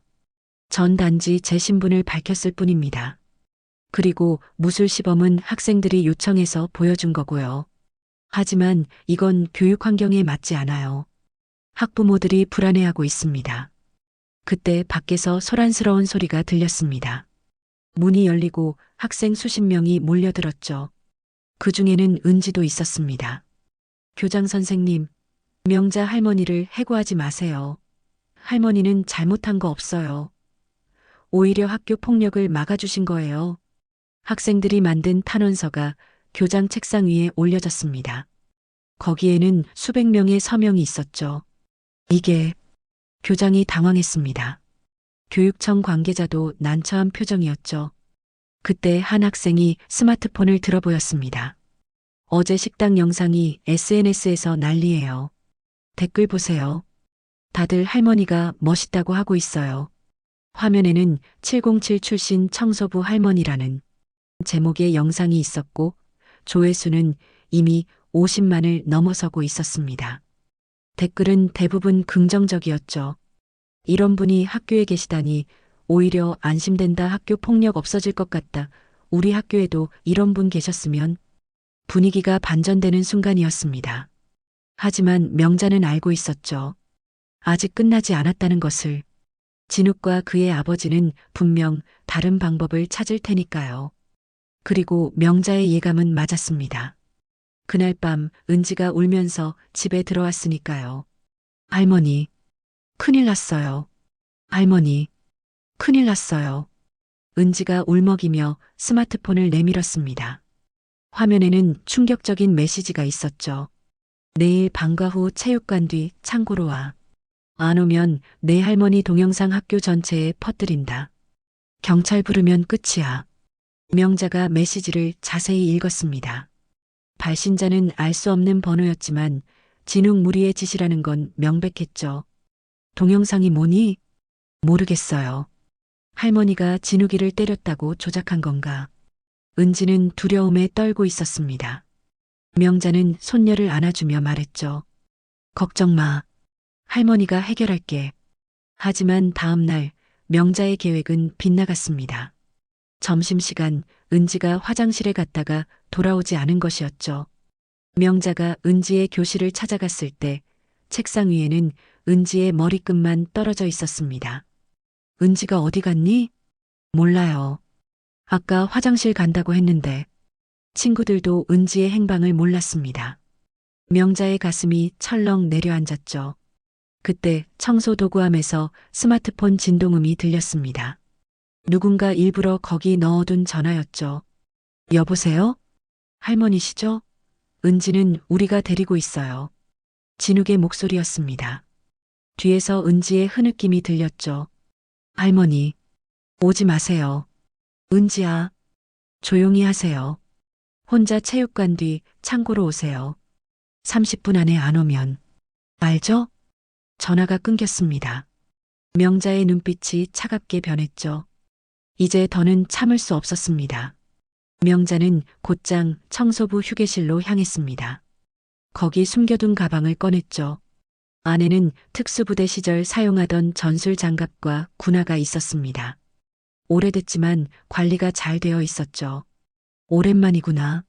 전 단지 제 신분을 밝혔을 뿐입니다. 그리고 무술 시범은 학생들이 요청해서 보여준 거고요. 하지만 이건 교육 환경에 맞지 않아요. 학부모들이 불안해하고 있습니다. 그때 밖에서 소란스러운 소리가 들렸습니다. 문이 열리고 학생 수십 명이 몰려들었죠. 그 중에는 은지도 있었습니다. 교장 선생님, 명자 할머니를 해고하지 마세요. 할머니는 잘못한 거 없어요. 오히려 학교 폭력을 막아주신 거예요. 학생들이 만든 탄원서가 교장 책상 위에 올려졌습니다. 거기에는 수백 명의 서명이 있었죠. 이게, 교장이 당황했습니다. 교육청 관계자도 난처한 표정이었죠. 그때 한 학생이 스마트폰을 들어 보였습니다. 어제 식당 영상이 SNS에서 난리예요. 댓글 보세요. 다들 할머니가 멋있다고 하고 있어요. 화면에는 707 출신 청소부 할머니라는 제목의 영상이 있었고 조회수는 이미 50만을 넘어서고 있었습니다. 댓글은 대부분 긍정적이었죠. 이런 분이 학교에 계시다니 오히려 안심된다. 학교 폭력 없어질 것 같다. 우리 학교에도 이런 분 계셨으면. 분위기가 반전되는 순간이었습니다. 하지만 명자는 알고 있었죠. 아직 끝나지 않았다는 것을. 진욱과 그의 아버지는 분명 다른 방법을 찾을 테니까요. 그리고 명자의 예감은 맞았습니다. 그날 밤 은지가 울면서 집에 들어왔으니까요. 할머니, 큰일 났어요. 할머니, 큰일 났어요. 은지가 울먹이며 스마트폰을 내밀었습니다. 화면에는 충격적인 메시지가 있었죠. 내일 방과 후 체육관 뒤 창고로 와. 안 오면 내 할머니 동영상 학교 전체에 퍼뜨린다. 경찰 부르면 끝이야. 명자가 메시지를 자세히 읽었습니다. 발신자는 알 수 없는 번호였지만 진욱 무리의 짓이라는 건 명백했죠. 동영상이 뭐니? 모르겠어요. 할머니가 진욱이를 때렸다고 조작한 건가? 은지는 두려움에 떨고 있었습니다. 명자는 손녀를 안아주며 말했죠. 걱정 마. 할머니가 해결할게. 하지만 다음 날 명자의 계획은 빗나갔습니다. 점심시간 은지가 화장실에 갔다가 돌아오지 않은 것이었죠. 명자가 은지의 교실을 찾아갔을 때 책상 위에는 은지의 머리끝만 떨어져 있었습니다. 은지가 어디 갔니? 몰라요. 아까 화장실 간다고 했는데 친구들도 은지의 행방을 몰랐습니다. 명자의 가슴이 철렁 내려앉았죠. 그때 청소 도구함에서 스마트폰 진동음이 들렸습니다. 누군가 일부러 거기 넣어둔 전화였죠. 여보세요? 할머니시죠? 은지는 우리가 데리고 있어요. 진욱의 목소리였습니다. 뒤에서 은지의 흐느낌이 들렸죠. 할머니, 오지 마세요. 은지야, 조용히 하세요. 혼자 체육관 뒤 창고로 오세요. 30분 안에 안 오면. 알죠? 전화가 끊겼습니다. 명자의 눈빛이 차갑게 변했죠. 이제 더는 참을 수 없었습니다. 명자는 곧장 청소부 휴게실로 향했습니다. 거기 숨겨둔 가방을 꺼냈죠. 안에는 특수부대 시절 사용하던 전술 장갑과 군화가 있었습니다. 오래됐지만 관리가 잘 되어 있었죠. 오랜만이구나.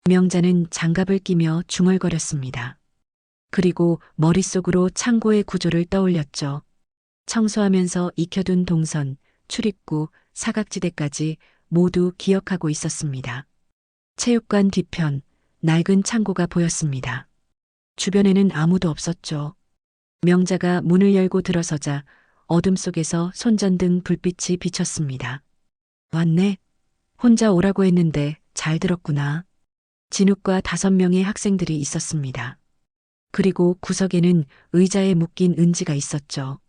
명자는 장갑을 끼며 중얼거렸습니다. 그리고 머릿속으로 창고의 구조를 떠올렸죠. 청소하면서 익혀둔 동선, 출입구, 사각지대까지 모두 기억하고 있었습니다. 체육관 뒤편, 낡은 창고가 보였습니다. 주변에는 아무도 없었죠. 명자가 문을 열고 들어서자 어둠 속에서 손전등 불빛이 비쳤습니다. 왔네. 혼자 오라고 했는데 잘 들었구나. 진욱과 5명의 학생들이 있었습니다. 그리고 구석에는 의자에 묶인 은지가 있었죠.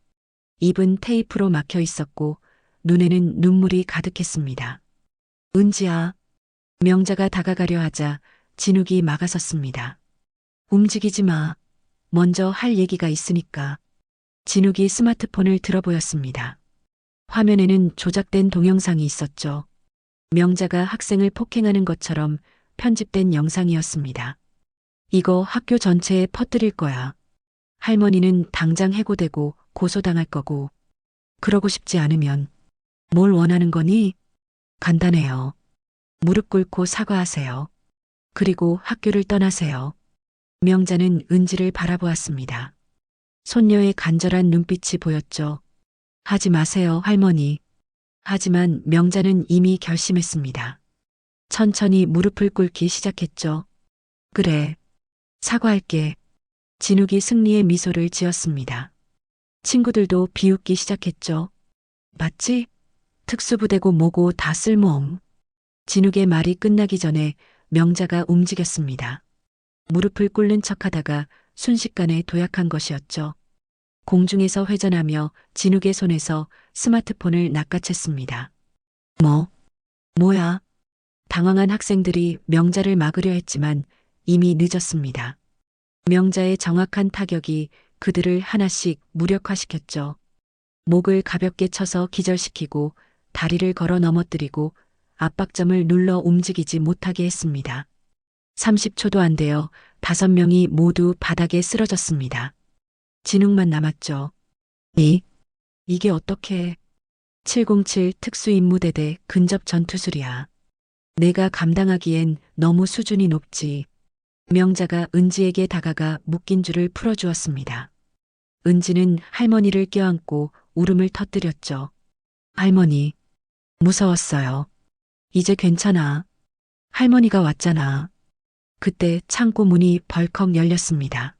입은 테이프로 막혀 있었고 눈에는 눈물이 가득했습니다. 은지야. 명자가 다가가려 하자 진욱이 막아섰습니다. 움직이지 마. 먼저 할 얘기가 있으니까. 진욱이 스마트폰을 들어보였습니다. 화면에는 조작된 동영상이 있었죠. 명자가 학생을 폭행하는 것처럼 편집된 영상이었습니다. 이거 학교 전체에 퍼뜨릴 거야. 할머니는 당장 해고되고 고소당할 거고. 그러고 싶지 않으면 뭘 원하는 거니? 간단해요. 무릎 꿇고 사과하세요. 그리고 학교를 떠나세요. 명자는 은지를 바라보았습니다. 손녀의 간절한 눈빛이 보였죠. 하지 마세요, 할머니. 하지만 명자는 이미 결심했습니다. 천천히 무릎을 꿇기 시작했죠. 그래. 사과할게. 진욱이 승리의 미소를 지었습니다. 친구들도 비웃기 시작했죠. 맞지? 특수부대고 뭐고 다 쓸모없. 진욱의 말이 끝나기 전에 명자가 움직였습니다. 무릎을 꿇는 척하다가 순식간에 도약한 것이었죠. 공중에서 회전하며 진욱의 손에서 스마트폰을 낚아챘습니다. 뭐야? 당황한 학생들이 명자를 막으려 했지만 이미 늦었습니다. 명자의 정확한 타격이 그들을 하나씩 무력화시켰죠. 목을 가볍게 쳐서 기절시키고 다리를 걸어 넘어뜨리고 압박점을 눌러 움직이지 못하게 했습니다. 30초도 안 되어 5명이 모두 바닥에 쓰러졌습니다. 진욱만 남았죠. 이게 어떻게 707 특수임무대대 근접 전투술이야. 내가 감당하기엔 너무 수준이 높지. 명자가 은지에게 다가가 묶인 줄을 풀어주었습니다. 은지는 할머니를 껴안고 울음을 터뜨렸죠. 할머니, 무서웠어요. 이제 괜찮아. 할머니가 왔잖아. 그때 창고 문이 벌컥 열렸습니다.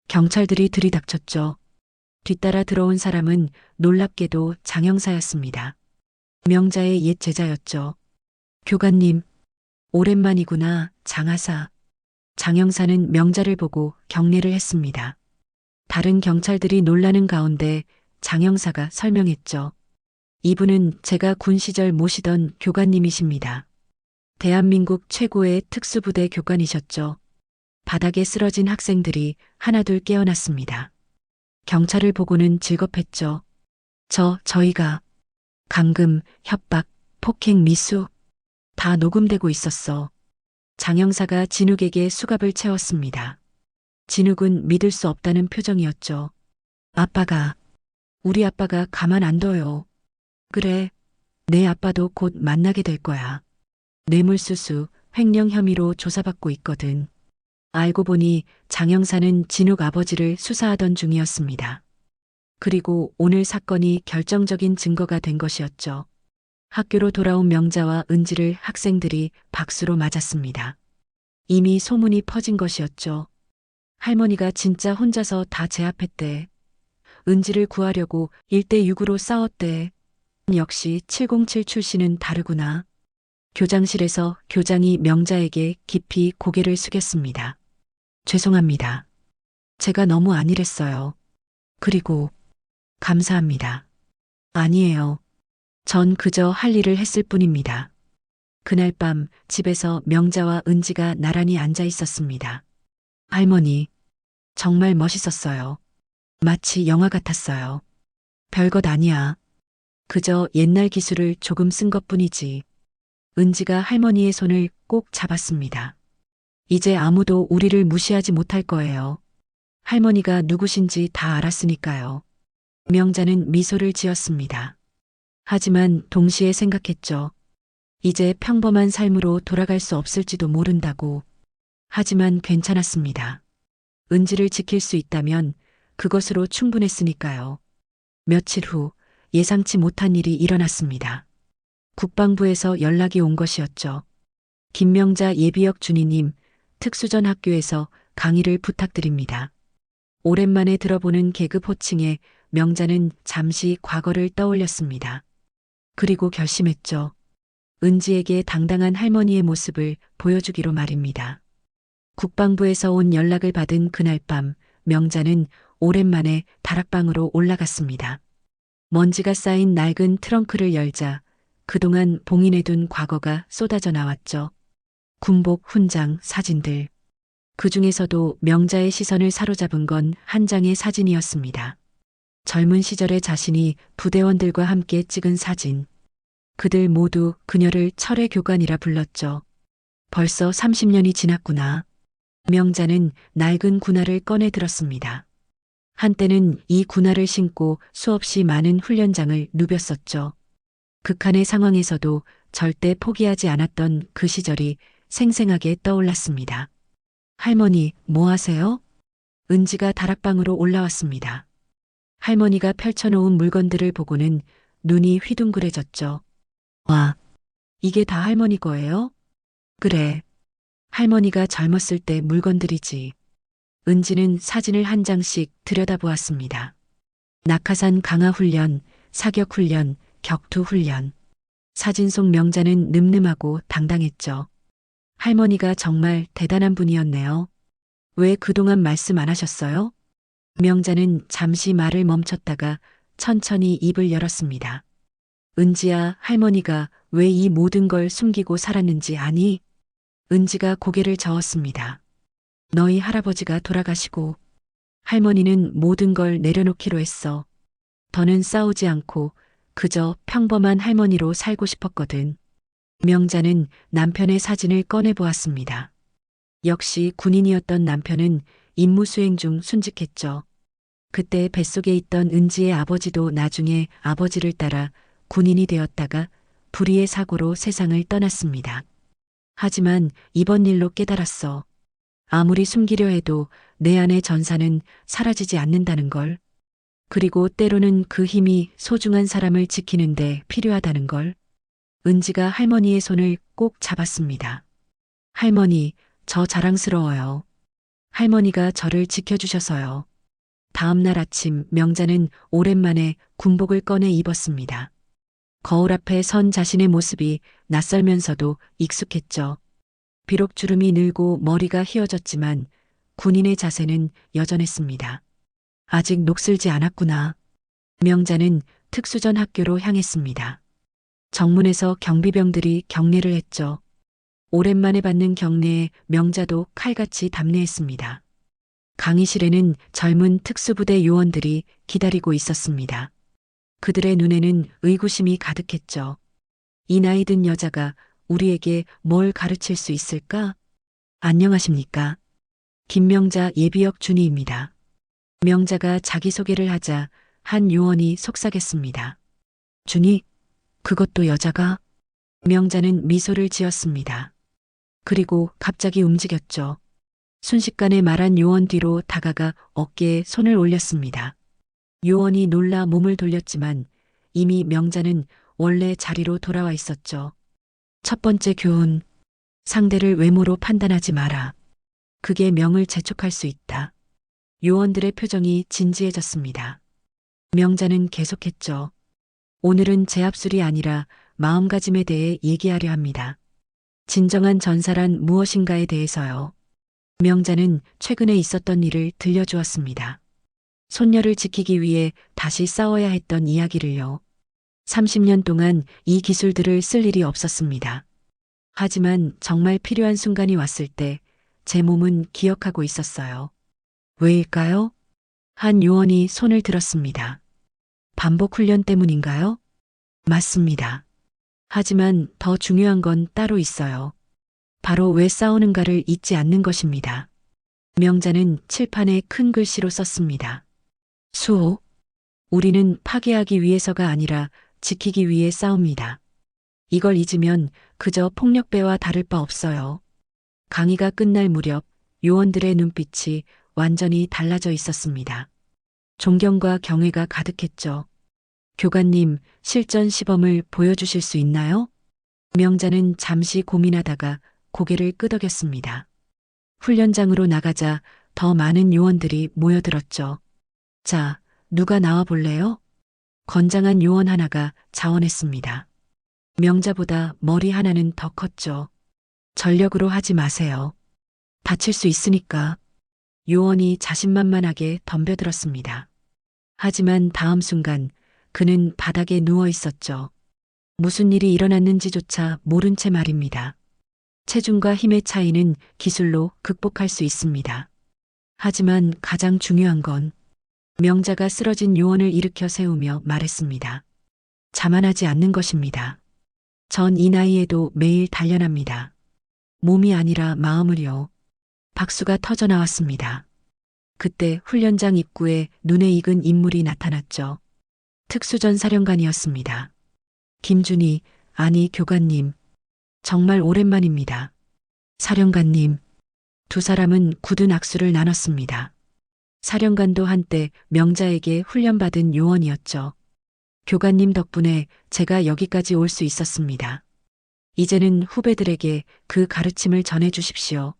경찰들이 들이닥쳤죠. 뒤따라 들어온 사람은 놀랍게도 장형사였습니다. 명자의 옛 제자였죠. 교관님, 오랜만이구나, 장하사. 장 형사는 명자를 보고 경례를 했습니다. 다른 경찰들이 놀라는 가운데 장 형사가 설명했죠. 이분은 제가 군 시절 모시던 교관님이십니다. 대한민국 최고의 특수부대 교관이셨죠. 바닥에 쓰러진 학생들이 하나둘 깨어났습니다. 경찰을 보고는 질겁했죠. 저희가 감금, 협박, 폭행, 미수 다 녹음되고 있었어. 장 형사가 진욱에게 수갑을 채웠습니다. 진욱은 믿을 수 없다는 표정이었죠. 우리 아빠가 가만 안 둬요. 그래, 내 아빠도 곧 만나게 될 거야. 뇌물수수, 횡령 혐의로 조사받고 있거든. 알고 보니 장 형사는 진욱 아버지를 수사하던 중이었습니다. 그리고 오늘 사건이 결정적인 증거가 된 것이었죠. 학교로 돌아온 명자와 은지를 학생들이 박수로 맞았습니다. 이미 소문이 퍼진 것이었죠. 할머니가 진짜 혼자서 다 제압했대. 은지를 구하려고 1대6으로 싸웠대. 역시 707 출신은 다르구나. 교장실에서 교장이 명자에게 깊이 고개를 숙였습니다. 죄송합니다. 제가 너무 안일했어요. 그리고 감사합니다. 아니에요. 전 그저 할 일을 했을 뿐입니다. 그날 밤 집에서 명자와 은지가 나란히 앉아 있었습니다. 할머니, 정말 멋있었어요. 마치 영화 같았어요. 별것 아니야. 그저 옛날 기술을 조금 쓴 것뿐이지. 은지가 할머니의 손을 꼭 잡았습니다. 이제 아무도 우리를 무시하지 못할 거예요. 할머니가 누구신지 다 알았으니까요. 명자는 미소를 지었습니다. 하지만 동시에 생각했죠. 이제 평범한 삶으로 돌아갈 수 없을지도 모른다고. 하지만 괜찮았습니다. 은지를 지킬 수 있다면 그것으로 충분했으니까요. 며칠 후 예상치 못한 일이 일어났습니다. 국방부에서 연락이 온 것이었죠. 김명자 예비역 준이님, 특수전 학교에서 강의를 부탁드립니다. 오랜만에 들어보는 계급 호칭에 명자는 잠시 과거를 떠올렸습니다. 그리고 결심했죠. 은지에게 당당한 할머니의 모습을 보여주기로 말입니다. 국방부에서 온 연락을 받은 그날 밤 명자는 오랜만에 다락방으로 올라갔습니다. 먼지가 쌓인 낡은 트렁크를 열자 그동안 봉인해둔 과거가 쏟아져 나왔죠. 군복, 훈장, 사진들. 그 중에서도 명자의 시선을 사로잡은 건 한 장의 사진이었습니다. 젊은 시절의 자신이 부대원들과 함께 찍은 사진. 그들 모두 그녀를 철의 교관이라 불렀죠. 벌써 30년이 지났구나. 명자는 낡은 군화를 꺼내 들었습니다. 한때는 이 군화를 신고 수없이 많은 훈련장을 누볐었죠. 극한의 상황에서도 절대 포기하지 않았던 그 시절이 생생하게 떠올랐습니다. 할머니, 뭐 하세요? 은지가 다락방으로 올라왔습니다. 할머니가 펼쳐놓은 물건들을 보고는 눈이 휘둥그레졌죠. 와, 이게 다 할머니 거예요? 그래. 할머니가 젊었을 때 물건들이지. 은지는 사진을 한 장씩 들여다보았습니다. 낙하산 강화훈련, 사격훈련, 격투훈련. 사진 속 명자는 늠름하고 당당했죠. 할머니가 정말 대단한 분이었네요. 왜 그동안 말씀 안 하셨어요? 명자는 잠시 말을 멈췄다가 천천히 입을 열었습니다. 은지야, 할머니가 왜 이 모든 걸 숨기고 살았는지 아니? 은지가 고개를 저었습니다. 너희 할아버지가 돌아가시고 할머니는 모든 걸 내려놓기로 했어. 더는 싸우지 않고 그저 평범한 할머니로 살고 싶었거든. 명자는 남편의 사진을 꺼내보았습니다. 역시 군인이었던 남편은 임무 수행 중 순직했죠. 그때 뱃속에 있던 은지의 아버지도 나중에 아버지를 따라 군인이 되었다가 불의의 사고로 세상을 떠났습니다. 하지만 이번 일로 깨달았어. 아무리 숨기려 해도 내 안의 전사는 사라지지 않는다는 걸. 그리고 때로는 그 힘이 소중한 사람을 지키는데 필요하다는 걸. 은지가 할머니의 손을 꼭 잡았습니다. 할머니, 저 자랑스러워요. 할머니가 저를 지켜주셔서요. 다음 날 아침 명자는 오랜만에 군복을 꺼내 입었습니다. 거울 앞에 선 자신의 모습이 낯설면서도 익숙했죠. 비록 주름이 늘고 머리가 휘어졌지만 군인의 자세는 여전했습니다. 아직 녹슬지 않았구나. 명자는 특수전 학교로 향했습니다. 정문에서 경비병들이 경례를 했죠. 오랜만에 받는 경례에 명자도 칼같이 답례했습니다. 강의실에는 젊은 특수부대 요원들이 기다리고 있었습니다. 그들의 눈에는 의구심이 가득했죠. 이 나이 든 여자가 우리에게 뭘 가르칠 수 있을까? 안녕하십니까? 김명자 예비역 준이입니다. 명자가 자기소개를 하자 한 요원이 속삭였습니다. 준이? 그것도 여자가? 명자는 미소를 지었습니다. 그리고 갑자기 움직였죠. 순식간에 말한 요원 뒤로 다가가 어깨에 손을 올렸습니다. 요원이 놀라 몸을 돌렸지만 이미 명자는 원래 자리로 돌아와 있었죠. 첫 번째 교훈. 상대를 외모로 판단하지 마라. 그게 명을 재촉할 수 있다. 요원들의 표정이 진지해졌습니다. 명자는 계속했죠. 오늘은 제압술이 아니라 마음가짐에 대해 얘기하려 합니다. 진정한 전사란 무엇인가에 대해서요. 명자는 최근에 있었던 일을 들려주었습니다. 손녀를 지키기 위해 다시 싸워야 했던 이야기를요. 30년 동안 이 기술들을 쓸 일이 없었습니다. 하지만 정말 필요한 순간이 왔을 때 제 몸은 기억하고 있었어요. 왜일까요? 한 요원이 손을 들었습니다. 반복 훈련 때문인가요? 맞습니다. 하지만 더 중요한 건 따로 있어요. 바로 왜 싸우는가를 잊지 않는 것입니다. 명자는 칠판에 큰 글씨로 썼습니다. 수호. 우리는 파괴하기 위해서가 아니라 지키기 위해 싸웁니다. 이걸 잊으면 그저 폭력배와 다를 바 없어요. 강의가 끝날 무렵 요원들의 눈빛이 완전히 달라져 있었습니다. 존경과 경애가 가득했죠. 교관님, 실전 시범을 보여주실 수 있나요? 명자는 잠시 고민하다가 고개를 끄덕였습니다. 훈련장으로 나가자 더 많은 요원들이 모여들었죠. 자, 누가 나와 볼래요? 건장한 요원 하나가 자원했습니다. 명자보다 머리 하나는 더 컸죠. 전력으로 하지 마세요. 다칠 수 있으니까. 요원이 자신만만하게 덤벼들었습니다. 하지만 다음 순간 그는 바닥에 누워 있었죠. 무슨 일이 일어났는지조차 모른 채 말입니다. 체중과 힘의 차이는 기술로 극복할 수 있습니다. 하지만 가장 중요한 건 명자가 쓰러진 요원을 일으켜 세우며 말했습니다. 자만하지 않는 것입니다. 전 이 나이에도 매일 단련합니다. 몸이 아니라 마음을요. 박수가 터져 나왔습니다. 그때 훈련장 입구에 눈에 익은 인물이 나타났죠. 특수전 사령관이었습니다. 김준희, 아니 교관님. 정말 오랜만입니다. 사령관님. 두 사람은 굳은 악수를 나눴습니다. 사령관도 한때 명자에게 훈련받은 요원이었죠. 교관님 덕분에 제가 여기까지 올 수 있었습니다. 이제는 후배들에게 그 가르침을 전해 주십시오.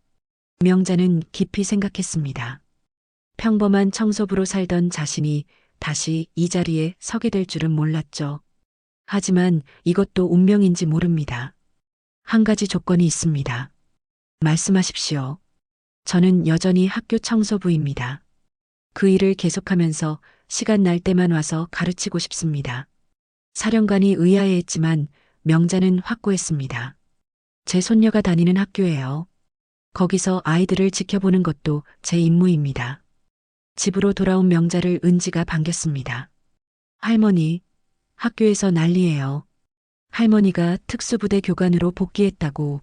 명자는 깊이 생각했습니다. 평범한 청소부로 살던 자신이 다시 이 자리에 서게 될 줄은 몰랐죠. 하지만 이것도 운명인지 모릅니다. 한 가지 조건이 있습니다. 말씀하십시오. 저는 여전히 학교 청소부입니다. 그 일을 계속하면서 시간 날 때만 와서 가르치고 싶습니다. 사령관이 의아해했지만 명자는 확고했습니다. 제 손녀가 다니는 학교예요. 거기서 아이들을 지켜보는 것도 제 임무입니다. 집으로 돌아온 명자를 은지가 반겼습니다. 할머니, 학교에서 난리예요. 할머니가 특수부대 교관으로 복귀했다고.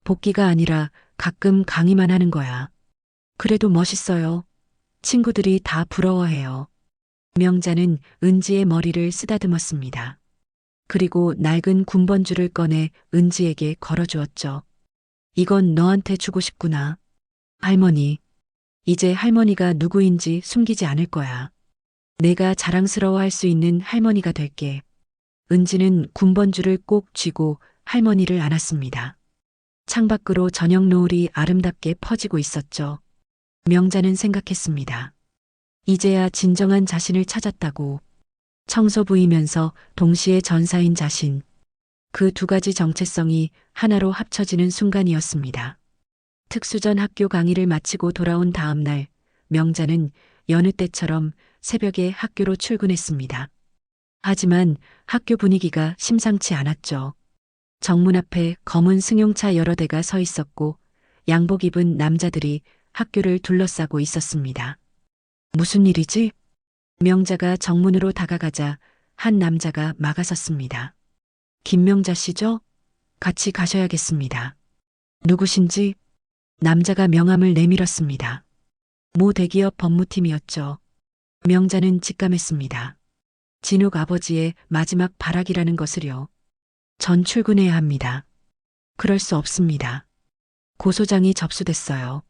복귀가 아니라 가끔 강의만 하는 거야. 그래도 멋있어요. 친구들이 다 부러워해요. 명자는 은지의 머리를 쓰다듬었습니다. 그리고 낡은 군번줄을 꺼내 은지에게 걸어주었죠. 이건 너한테 주고 싶구나. 할머니. 이제 할머니가 누구인지 숨기지 않을 거야. 내가 자랑스러워할 수 있는 할머니가 될게. 은지는 군번줄을 꼭 쥐고 할머니를 안았습니다. 창밖으로 저녁 노을이 아름답게 퍼지고 있었죠. 명자는 생각했습니다. 이제야 진정한 자신을 찾았다고. 청소부이면서 동시에 전사인 자신. 그 두 가지 정체성이 하나로 합쳐지는 순간이었습니다. 특수전 학교 강의를 마치고 돌아온 다음 날, 명자는 여느 때처럼 새벽에 학교로 출근했습니다. 하지만 학교 분위기가 심상치 않았죠. 정문 앞에 검은 승용차 여러 대가 서 있었고 양복 입은 남자들이 학교를 둘러싸고 있었습니다. 무슨 일이지? 명자가 정문으로 다가가자 한 남자가 막아섰습니다. 김명자 씨죠? 같이 가셔야겠습니다. 누구신지? 남자가 명함을 내밀었습니다. 모 대기업 법무팀이었죠. 명자는 직감했습니다. 진욱 아버지의 마지막 발악이라는 것을요. 전 출근해야 합니다. 그럴 수 없습니다. 고소장이 접수됐어요.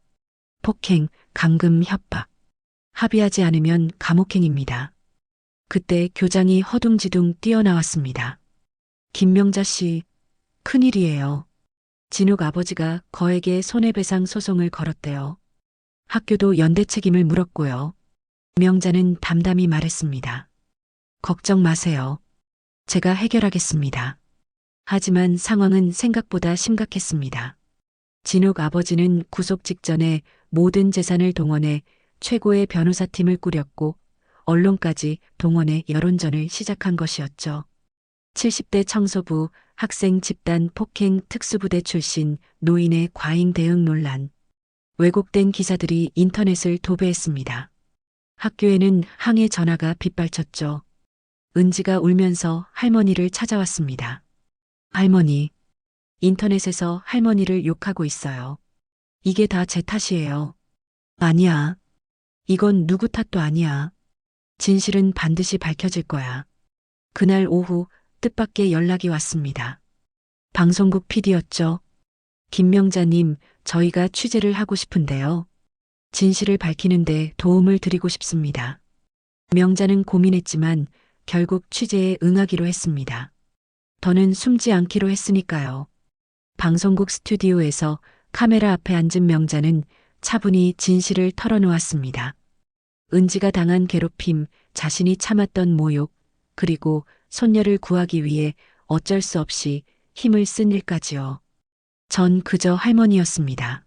폭행, 감금, 협박. 합의하지 않으면 감옥행입니다. 그때 교장이 허둥지둥 뛰어나왔습니다. 김명자 씨, 큰일이에요. 진욱 아버지가 거액의 손해배상 소송을 걸었대요. 학교도 연대 책임을 물었고요. 명자는 담담히 말했습니다. 걱정 마세요. 제가 해결하겠습니다. 하지만 상황은 생각보다 심각했습니다. 진욱 아버지는 구속 직전에 모든 재산을 동원해 최고의 변호사팀을 꾸렸고 언론까지 동원해 여론전을 시작한 것이었죠. 70대 청소부 학생 집단 폭행 특수부대 출신 노인의 과잉 대응 논란. 왜곡된 기사들이 인터넷을 도배했습니다. 학교에는 항해 전화가 빗발쳤죠. 은지가 울면서 할머니를 찾아왔습니다. 할머니, 인터넷에서 할머니를 욕하고 있어요. 이게 다 제 탓이에요. 아니야. 이건 누구 탓도 아니야. 진실은 반드시 밝혀질 거야. 그날 오후 뜻밖의 연락이 왔습니다. 방송국 PD였죠. 김명자님, 저희가 취재를 하고 싶은데요. 진실을 밝히는데 도움을 드리고 싶습니다. 명자는 고민했지만 결국 취재에 응하기로 했습니다. 더는 숨지 않기로 했으니까요. 방송국 스튜디오에서 카메라 앞에 앉은 명자는 차분히 진실을 털어놓았습니다. 은지가 당한 괴롭힘, 자신이 참았던 모욕, 그리고 손녀를 구하기 위해 어쩔 수 없이 힘을 쓴 일까지요. 전 그저 할머니였습니다.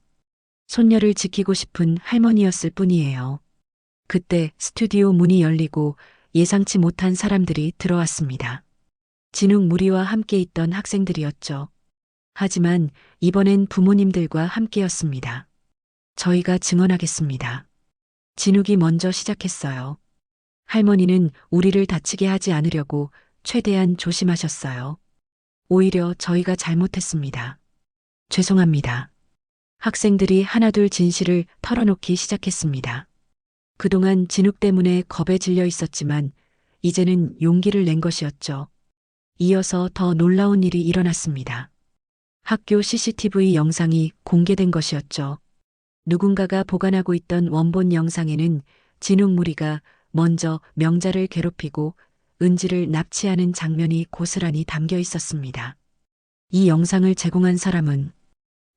손녀를 지키고 싶은 할머니였을 뿐이에요. 그때 스튜디오 문이 열리고 예상치 못한 사람들이 들어왔습니다. 진욱 무리와 함께 있던 학생들이었죠. 하지만 이번엔 부모님들과 함께였습니다. 저희가 증언하겠습니다. 진욱이 먼저 시작했어요. 할머니는 우리를 다치게 하지 않으려고 최대한 조심하셨어요. 오히려 저희가 잘못했습니다. 죄송합니다. 학생들이 하나둘 진실을 털어놓기 시작했습니다. 그동안 진욱 때문에 겁에 질려 있었지만 이제는 용기를 낸 것이었죠. 이어서 더 놀라운 일이 일어났습니다. 학교 CCTV 영상이 공개된 것이었죠. 누군가가 보관하고 있던 원본 영상에는 진욱 무리가 먼저 명자를 괴롭히고 은지를 납치하는 장면이 고스란히 담겨 있었습니다. 이 영상을 제공한 사람은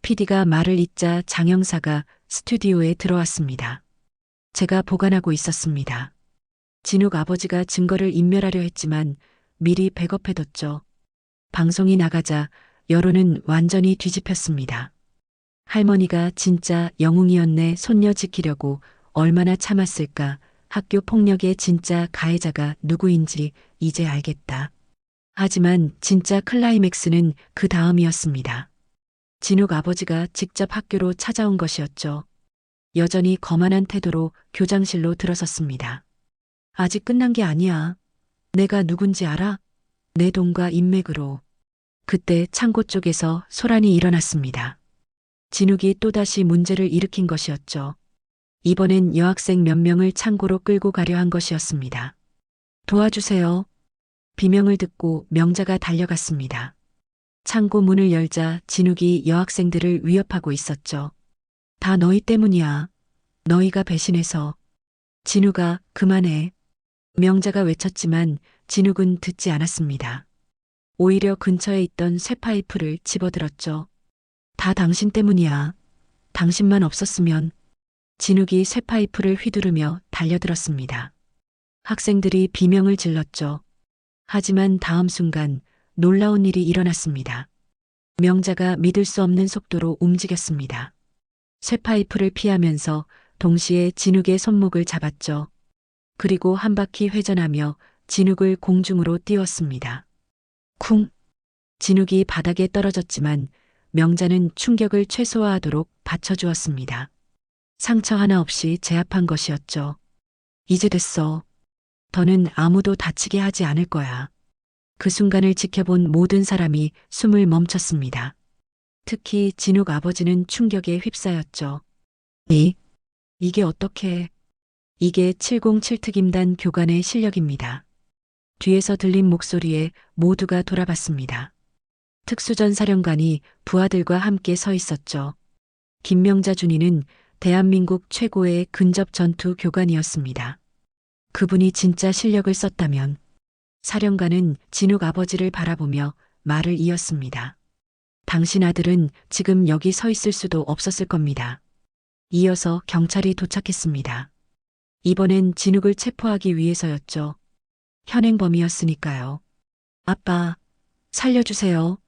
PD가 말을 잇자 장 형사가 스튜디오에 들어왔습니다. 제가 보관하고 있었습니다. 진욱 아버지가 증거를 인멸하려 했지만 미리 백업해뒀죠. 방송이 나가자 여론은 완전히 뒤집혔습니다. 할머니가 진짜 영웅이었네. 손녀 지키려고 얼마나 참았을까. 학교 폭력의 진짜 가해자가 누구인지 이제 알겠다. 하지만 진짜 클라이맥스는 그 다음이었습니다. 진욱 아버지가 직접 학교로 찾아온 것이었죠. 여전히 거만한 태도로 교장실로 들어섰습니다. 아직 끝난 게 아니야. 내가 누군지 알아? 내 돈과 인맥으로. 그때 창고 쪽에서 소란이 일어났습니다. 진욱이 또다시 문제를 일으킨 것이었죠. 이번엔 여학생 몇 명을 창고로 끌고 가려 한 것이었습니다. 도와주세요. 비명을 듣고 명자가 달려갔습니다. 창고 문을 열자 진욱이 여학생들을 위협하고 있었죠. 다 너희 때문이야. 너희가 배신해서. 진욱아, 그만해. 명자가 외쳤지만 진욱은 듣지 않았습니다. 오히려 근처에 있던 쇠파이프를 집어들었죠. 다 당신 때문이야. 당신만 없었으면. 진욱이 쇠파이프를 휘두르며 달려들었습니다. 학생들이 비명을 질렀죠. 하지만 다음 순간 놀라운 일이 일어났습니다. 명자가 믿을 수 없는 속도로 움직였습니다. 쇠파이프를 피하면서 동시에 진욱의 손목을 잡았죠. 그리고 한 바퀴 회전하며 진욱을 공중으로 띄웠습니다. 쿵! 진욱이 바닥에 떨어졌지만 명자는 충격을 최소화하도록 받쳐주었습니다. 상처 하나 없이 제압한 것이었죠. 이제 됐어. 더는 아무도 다치게 하지 않을 거야. 그 순간을 지켜본 모든 사람이 숨을 멈췄습니다. 특히 진욱 아버지는 충격에 휩싸였죠. 이게 어떻게... 이게 707특임단 교관의 실력입니다. 뒤에서 들린 목소리에 모두가 돌아봤습니다. 특수전 사령관이 부하들과 함께 서 있었죠. 김명자 준이는 대한민국 최고의 근접 전투 교관이었습니다. 그분이 진짜 실력을 썼다면 사령관은 진욱 아버지를 바라보며 말을 이었습니다. 당신 아들은 지금 여기 서 있을 수도 없었을 겁니다. 이어서 경찰이 도착했습니다. 이번엔 진욱을 체포하기 위해서였죠. 현행범이었으니까요. 아빠, 살려주세요.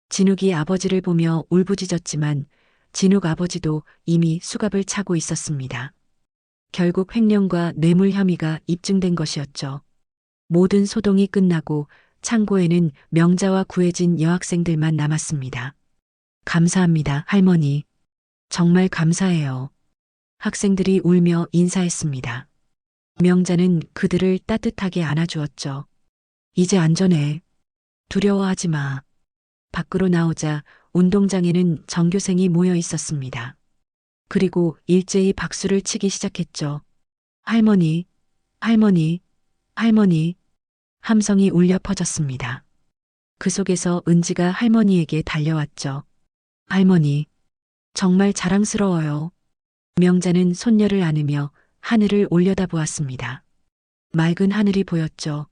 진욱이 아버지를 보며 울부짖었지만 진욱 아버지도 이미 수갑을 차고 있었습니다. 결국 횡령과 뇌물 혐의가 입증된 것이었죠. 모든 소동이 끝나고 창고에는 명자와 구해진 여학생들만 남았습니다. 감사합니다, 할머니. 정말 감사해요. 학생들이 울며 인사했습니다. 명자는 그들을 따뜻하게 안아주었죠. 이제 안전해. 두려워하지 마. 밖으로 나오자 운동장에는 전교생이 모여 있었습니다. 그리고 일제히 박수를 치기 시작했죠. 할머니, 할머니, 할머니. 함성이 울려 퍼졌습니다. 그 속에서 은지가 할머니에게 달려왔죠. 할머니, 정말 자랑스러워요. 명자는 손녀를 안으며 하늘을 올려다보았습니다. 맑은 하늘이 보였죠.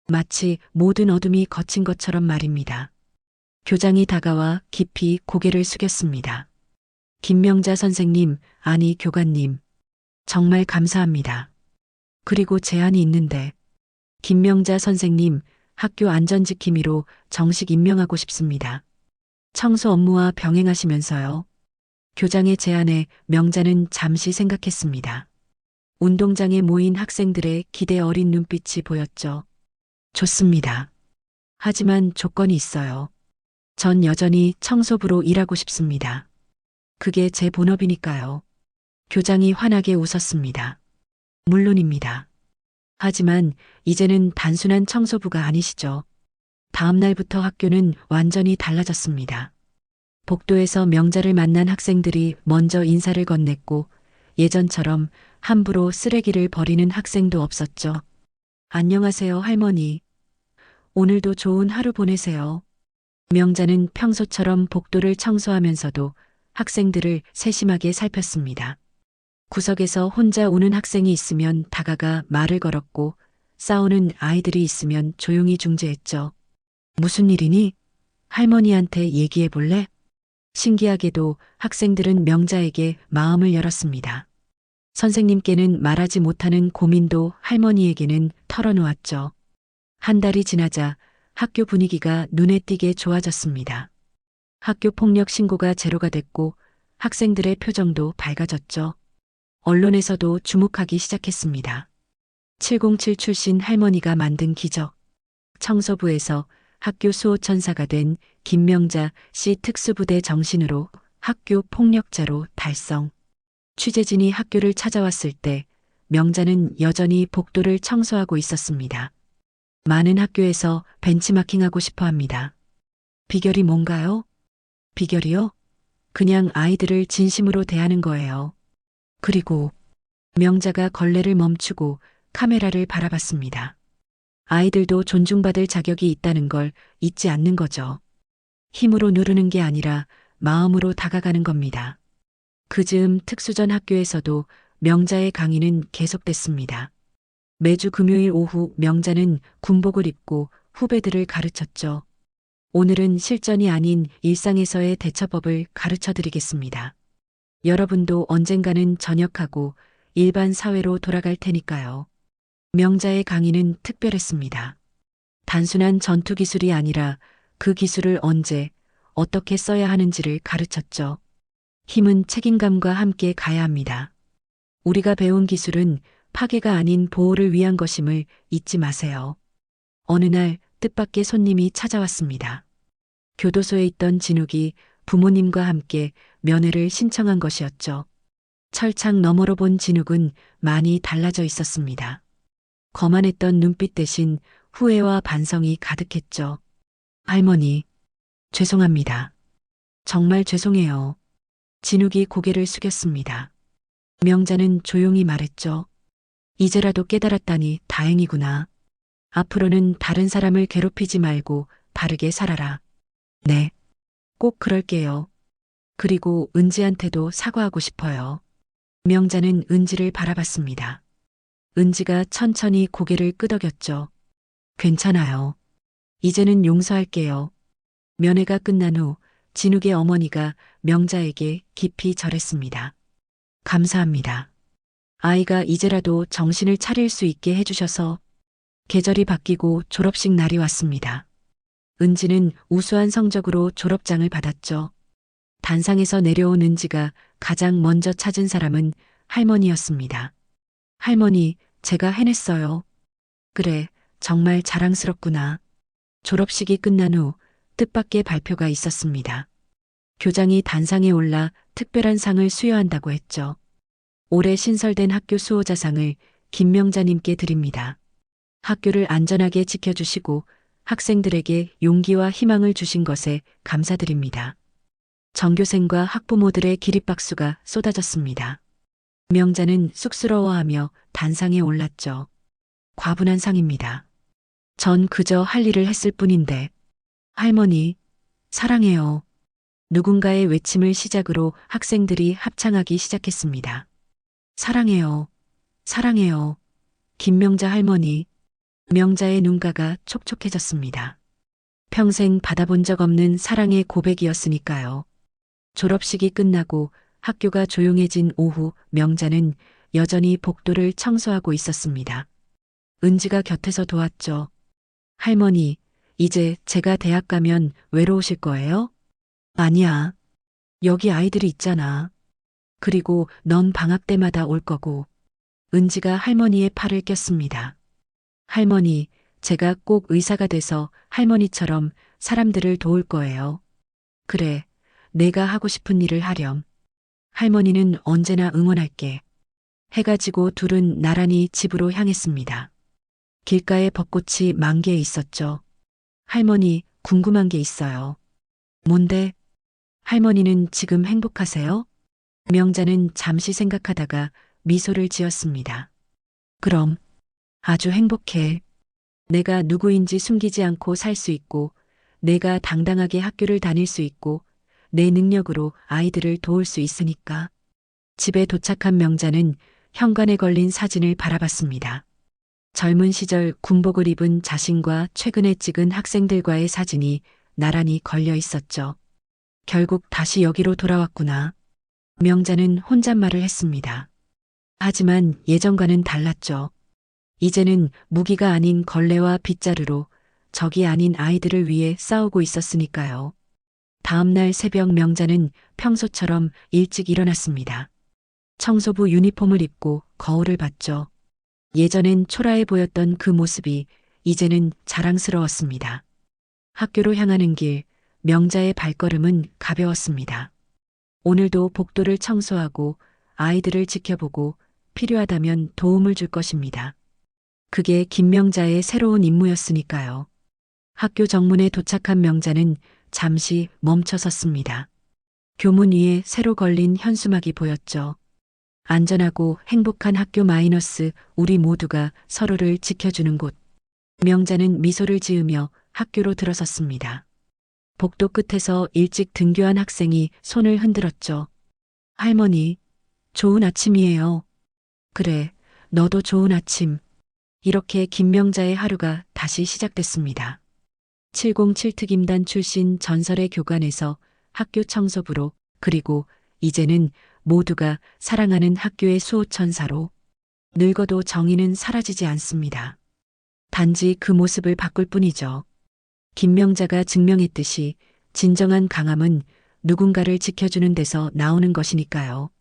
마치 모든 어둠이 거친 것처럼 말입니다. 교장이 다가와 깊이 고개를 숙였습니다. 김명자 선생님, 아니 교관님, 정말 감사합니다. 그리고 제안이 있는데, 김명자 선생님, 학교 안전지킴이로 정식 임명하고 싶습니다. 청소 업무와 병행하시면서요. 교장의 제안에 명자는 잠시 생각했습니다. 운동장에 모인 학생들의 기대 어린 눈빛이 보였죠. 좋습니다. 하지만 조건이 있어요. 전 여전히 청소부로 일하고 싶습니다. 그게 제 본업이니까요. 교장이 환하게 웃었습니다. 물론입니다. 하지만 이제는 단순한 청소부가 아니시죠. 다음 날부터 학교는 완전히 달라졌습니다. 복도에서 명자를 만난 학생들이 먼저 인사를 건넸고 예전처럼 함부로 쓰레기를 버리는 학생도 없었죠. 안녕하세요, 할머니. 오늘도 좋은 하루 보내세요. 명자는 평소처럼 복도를 청소하면서도 학생들을 세심하게 살폈습니다. 구석에서 혼자 우는 학생이 있으면 다가가 말을 걸었고 싸우는 아이들이 있으면 조용히 중재했죠. 무슨 일이니? 할머니한테 얘기해 볼래? 신기하게도 학생들은 명자에게 마음을 열었습니다. 선생님께는 말하지 못하는 고민도 할머니에게는 털어놓았죠. 한 달이 지나자 학교 분위기가 눈에 띄게 좋아졌습니다. 학교 폭력 신고가 제로가 됐고 학생들의 표정도 밝아졌죠. 언론에서도 주목하기 시작했습니다. 707 출신 할머니가 만든 기적. 청소부에서 학교 수호천사가 된 김명자 씨 특수부대 정신으로 학교 폭력자로 달성. 취재진이 학교를 찾아왔을 때 명자는 여전히 복도를 청소하고 있었습니다. 많은 학교에서 벤치마킹하고 싶어 합니다. 비결이 뭔가요? 비결이요? 그냥 아이들을 진심으로 대하는 거예요. 그리고 명자가 걸레를 멈추고 카메라를 바라봤습니다. 아이들도 존중받을 자격이 있다는 걸 잊지 않는 거죠. 힘으로 누르는 게 아니라 마음으로 다가가는 겁니다. 그 즈음 특수전 학교에서도 명자의 강의는 계속됐습니다. 매주 금요일 오후 명자는 군복을 입고 후배들을 가르쳤죠. 오늘은 실전이 아닌 일상에서의 대처법을 가르쳐 드리겠습니다. 여러분도 언젠가는 전역하고 일반 사회로 돌아갈 테니까요. 명자의 강의는 특별했습니다. 단순한 전투 기술이 아니라 그 기술을 언제, 어떻게 써야 하는지를 가르쳤죠. 힘은 책임감과 함께 가야 합니다. 우리가 배운 기술은 파괴가 아닌 보호를 위한 것임을 잊지 마세요. 어느 날 뜻밖의 손님이 찾아왔습니다. 교도소에 있던 진욱이 부모님과 함께 면회를 신청한 것이었죠. 철창 너머로 본 진욱은 많이 달라져 있었습니다. 거만했던 눈빛 대신 후회와 반성이 가득했죠. 할머니, 죄송합니다. 정말 죄송해요. 진욱이 고개를 숙였습니다. 명자는 조용히 말했죠. 이제라도 깨달았다니 다행이구나. 앞으로는 다른 사람을 괴롭히지 말고 바르게 살아라. 네, 꼭 그럴게요. 그리고 은지한테도 사과하고 싶어요. 명자는 은지를 바라봤습니다. 은지가 천천히 고개를 끄덕였죠. 괜찮아요. 이제는 용서할게요. 면회가 끝난 후 진욱의 어머니가 명자에게 깊이 절했습니다. 감사합니다. 아이가 이제라도 정신을 차릴 수 있게 해주셔서. 계절이 바뀌고 졸업식 날이 왔습니다. 은지는 우수한 성적으로 졸업장을 받았죠. 단상에서 내려온 은지가 가장 먼저 찾은 사람은 할머니였습니다. 할머니, 제가 해냈어요. 그래, 정말 자랑스럽구나. 졸업식이 끝난 후 뜻밖의 발표가 있었습니다. 교장이 단상에 올라 특별한 상을 수여한다고 했죠. 올해 신설된 학교 수호자상을 김명자님께 드립니다. 학교를 안전하게 지켜주시고 학생들에게 용기와 희망을 주신 것에 감사드립니다. 전교생과 학부모들의 기립박수가 쏟아졌습니다. 명자는 쑥스러워하며 단상에 올랐죠. 과분한 상입니다. 전 그저 할 일을 했을 뿐인데. 할머니, 사랑해요. 누군가의 외침을 시작으로 학생들이 합창하기 시작했습니다. 사랑해요. 사랑해요. 김명자 할머니. 명자의 눈가가 촉촉해졌습니다. 평생 받아본 적 없는 사랑의 고백이었으니까요. 졸업식이 끝나고 학교가 조용해진 오후 명자는 여전히 복도를 청소하고 있었습니다. 은지가 곁에서 도왔죠. 할머니, 이제 제가 대학 가면 외로우실 거예요? 아니야. 여기 아이들이 있잖아. 그리고 넌 방학 때마다 올 거고. 은지가 할머니의 팔을 꼈습니다. 할머니, 제가 꼭 의사가 돼서 할머니처럼 사람들을 도울 거예요. 그래, 내가 하고 싶은 일을 하렴. 할머니는 언제나 응원할게. 해가 지고 둘은 나란히 집으로 향했습니다. 길가에 벚꽃이 만개해 있었죠. 할머니, 궁금한 게 있어요. 뭔데? 할머니는 지금 행복하세요? 명자는 잠시 생각하다가 미소를 지었습니다. 그럼, 아주 행복해. 내가 누구인지 숨기지 않고 살 수 있고, 내가 당당하게 학교를 다닐 수 있고, 내 능력으로 아이들을 도울 수 있으니까. 집에 도착한 명자는 현관에 걸린 사진을 바라봤습니다. 젊은 시절 군복을 입은 자신과 최근에 찍은 학생들과의 사진이 나란히 걸려 있었죠. 결국 다시 여기로 돌아왔구나. 명자는 혼잣말을 했습니다. 하지만 예전과는 달랐죠. 이제는 무기가 아닌 걸레와 빗자루로 적이 아닌 아이들을 위해 싸우고 있었으니까요. 다음날 새벽 명자는 평소처럼 일찍 일어났습니다. 청소부 유니폼을 입고 거울을 봤죠. 예전엔 초라해 보였던 그 모습이 이제는 자랑스러웠습니다. 학교로 향하는 길, 명자의 발걸음은 가벼웠습니다. 오늘도 복도를 청소하고 아이들을 지켜보고 필요하다면 도움을 줄 것입니다. 그게 김명자의 새로운 임무였으니까요. 학교 정문에 도착한 명자는 잠시 멈춰 섰습니다. 교문 위에 새로 걸린 현수막이 보였죠. 안전하고 행복한 학교 마이너스 우리 모두가 서로를 지켜주는 곳. 명자는 미소를 지으며 학교로 들어섰습니다. 복도 끝에서 일찍 등교한 학생이 손을 흔들었죠. 할머니, 좋은 아침이에요. 그래, 너도 좋은 아침. 이렇게 김명자의 하루가 다시 시작됐습니다. 707 특임단 출신 전설의 교관에서 학교 청소부로, 그리고 이제는 모두가 사랑하는 학교의 수호천사로. 늙어도 정의는 사라지지 않습니다. 단지 그 모습을 바꿀 뿐이죠. 김명자가 증명했듯이 진정한 강함은 누군가를 지켜주는 데서 나오는 것이니까요.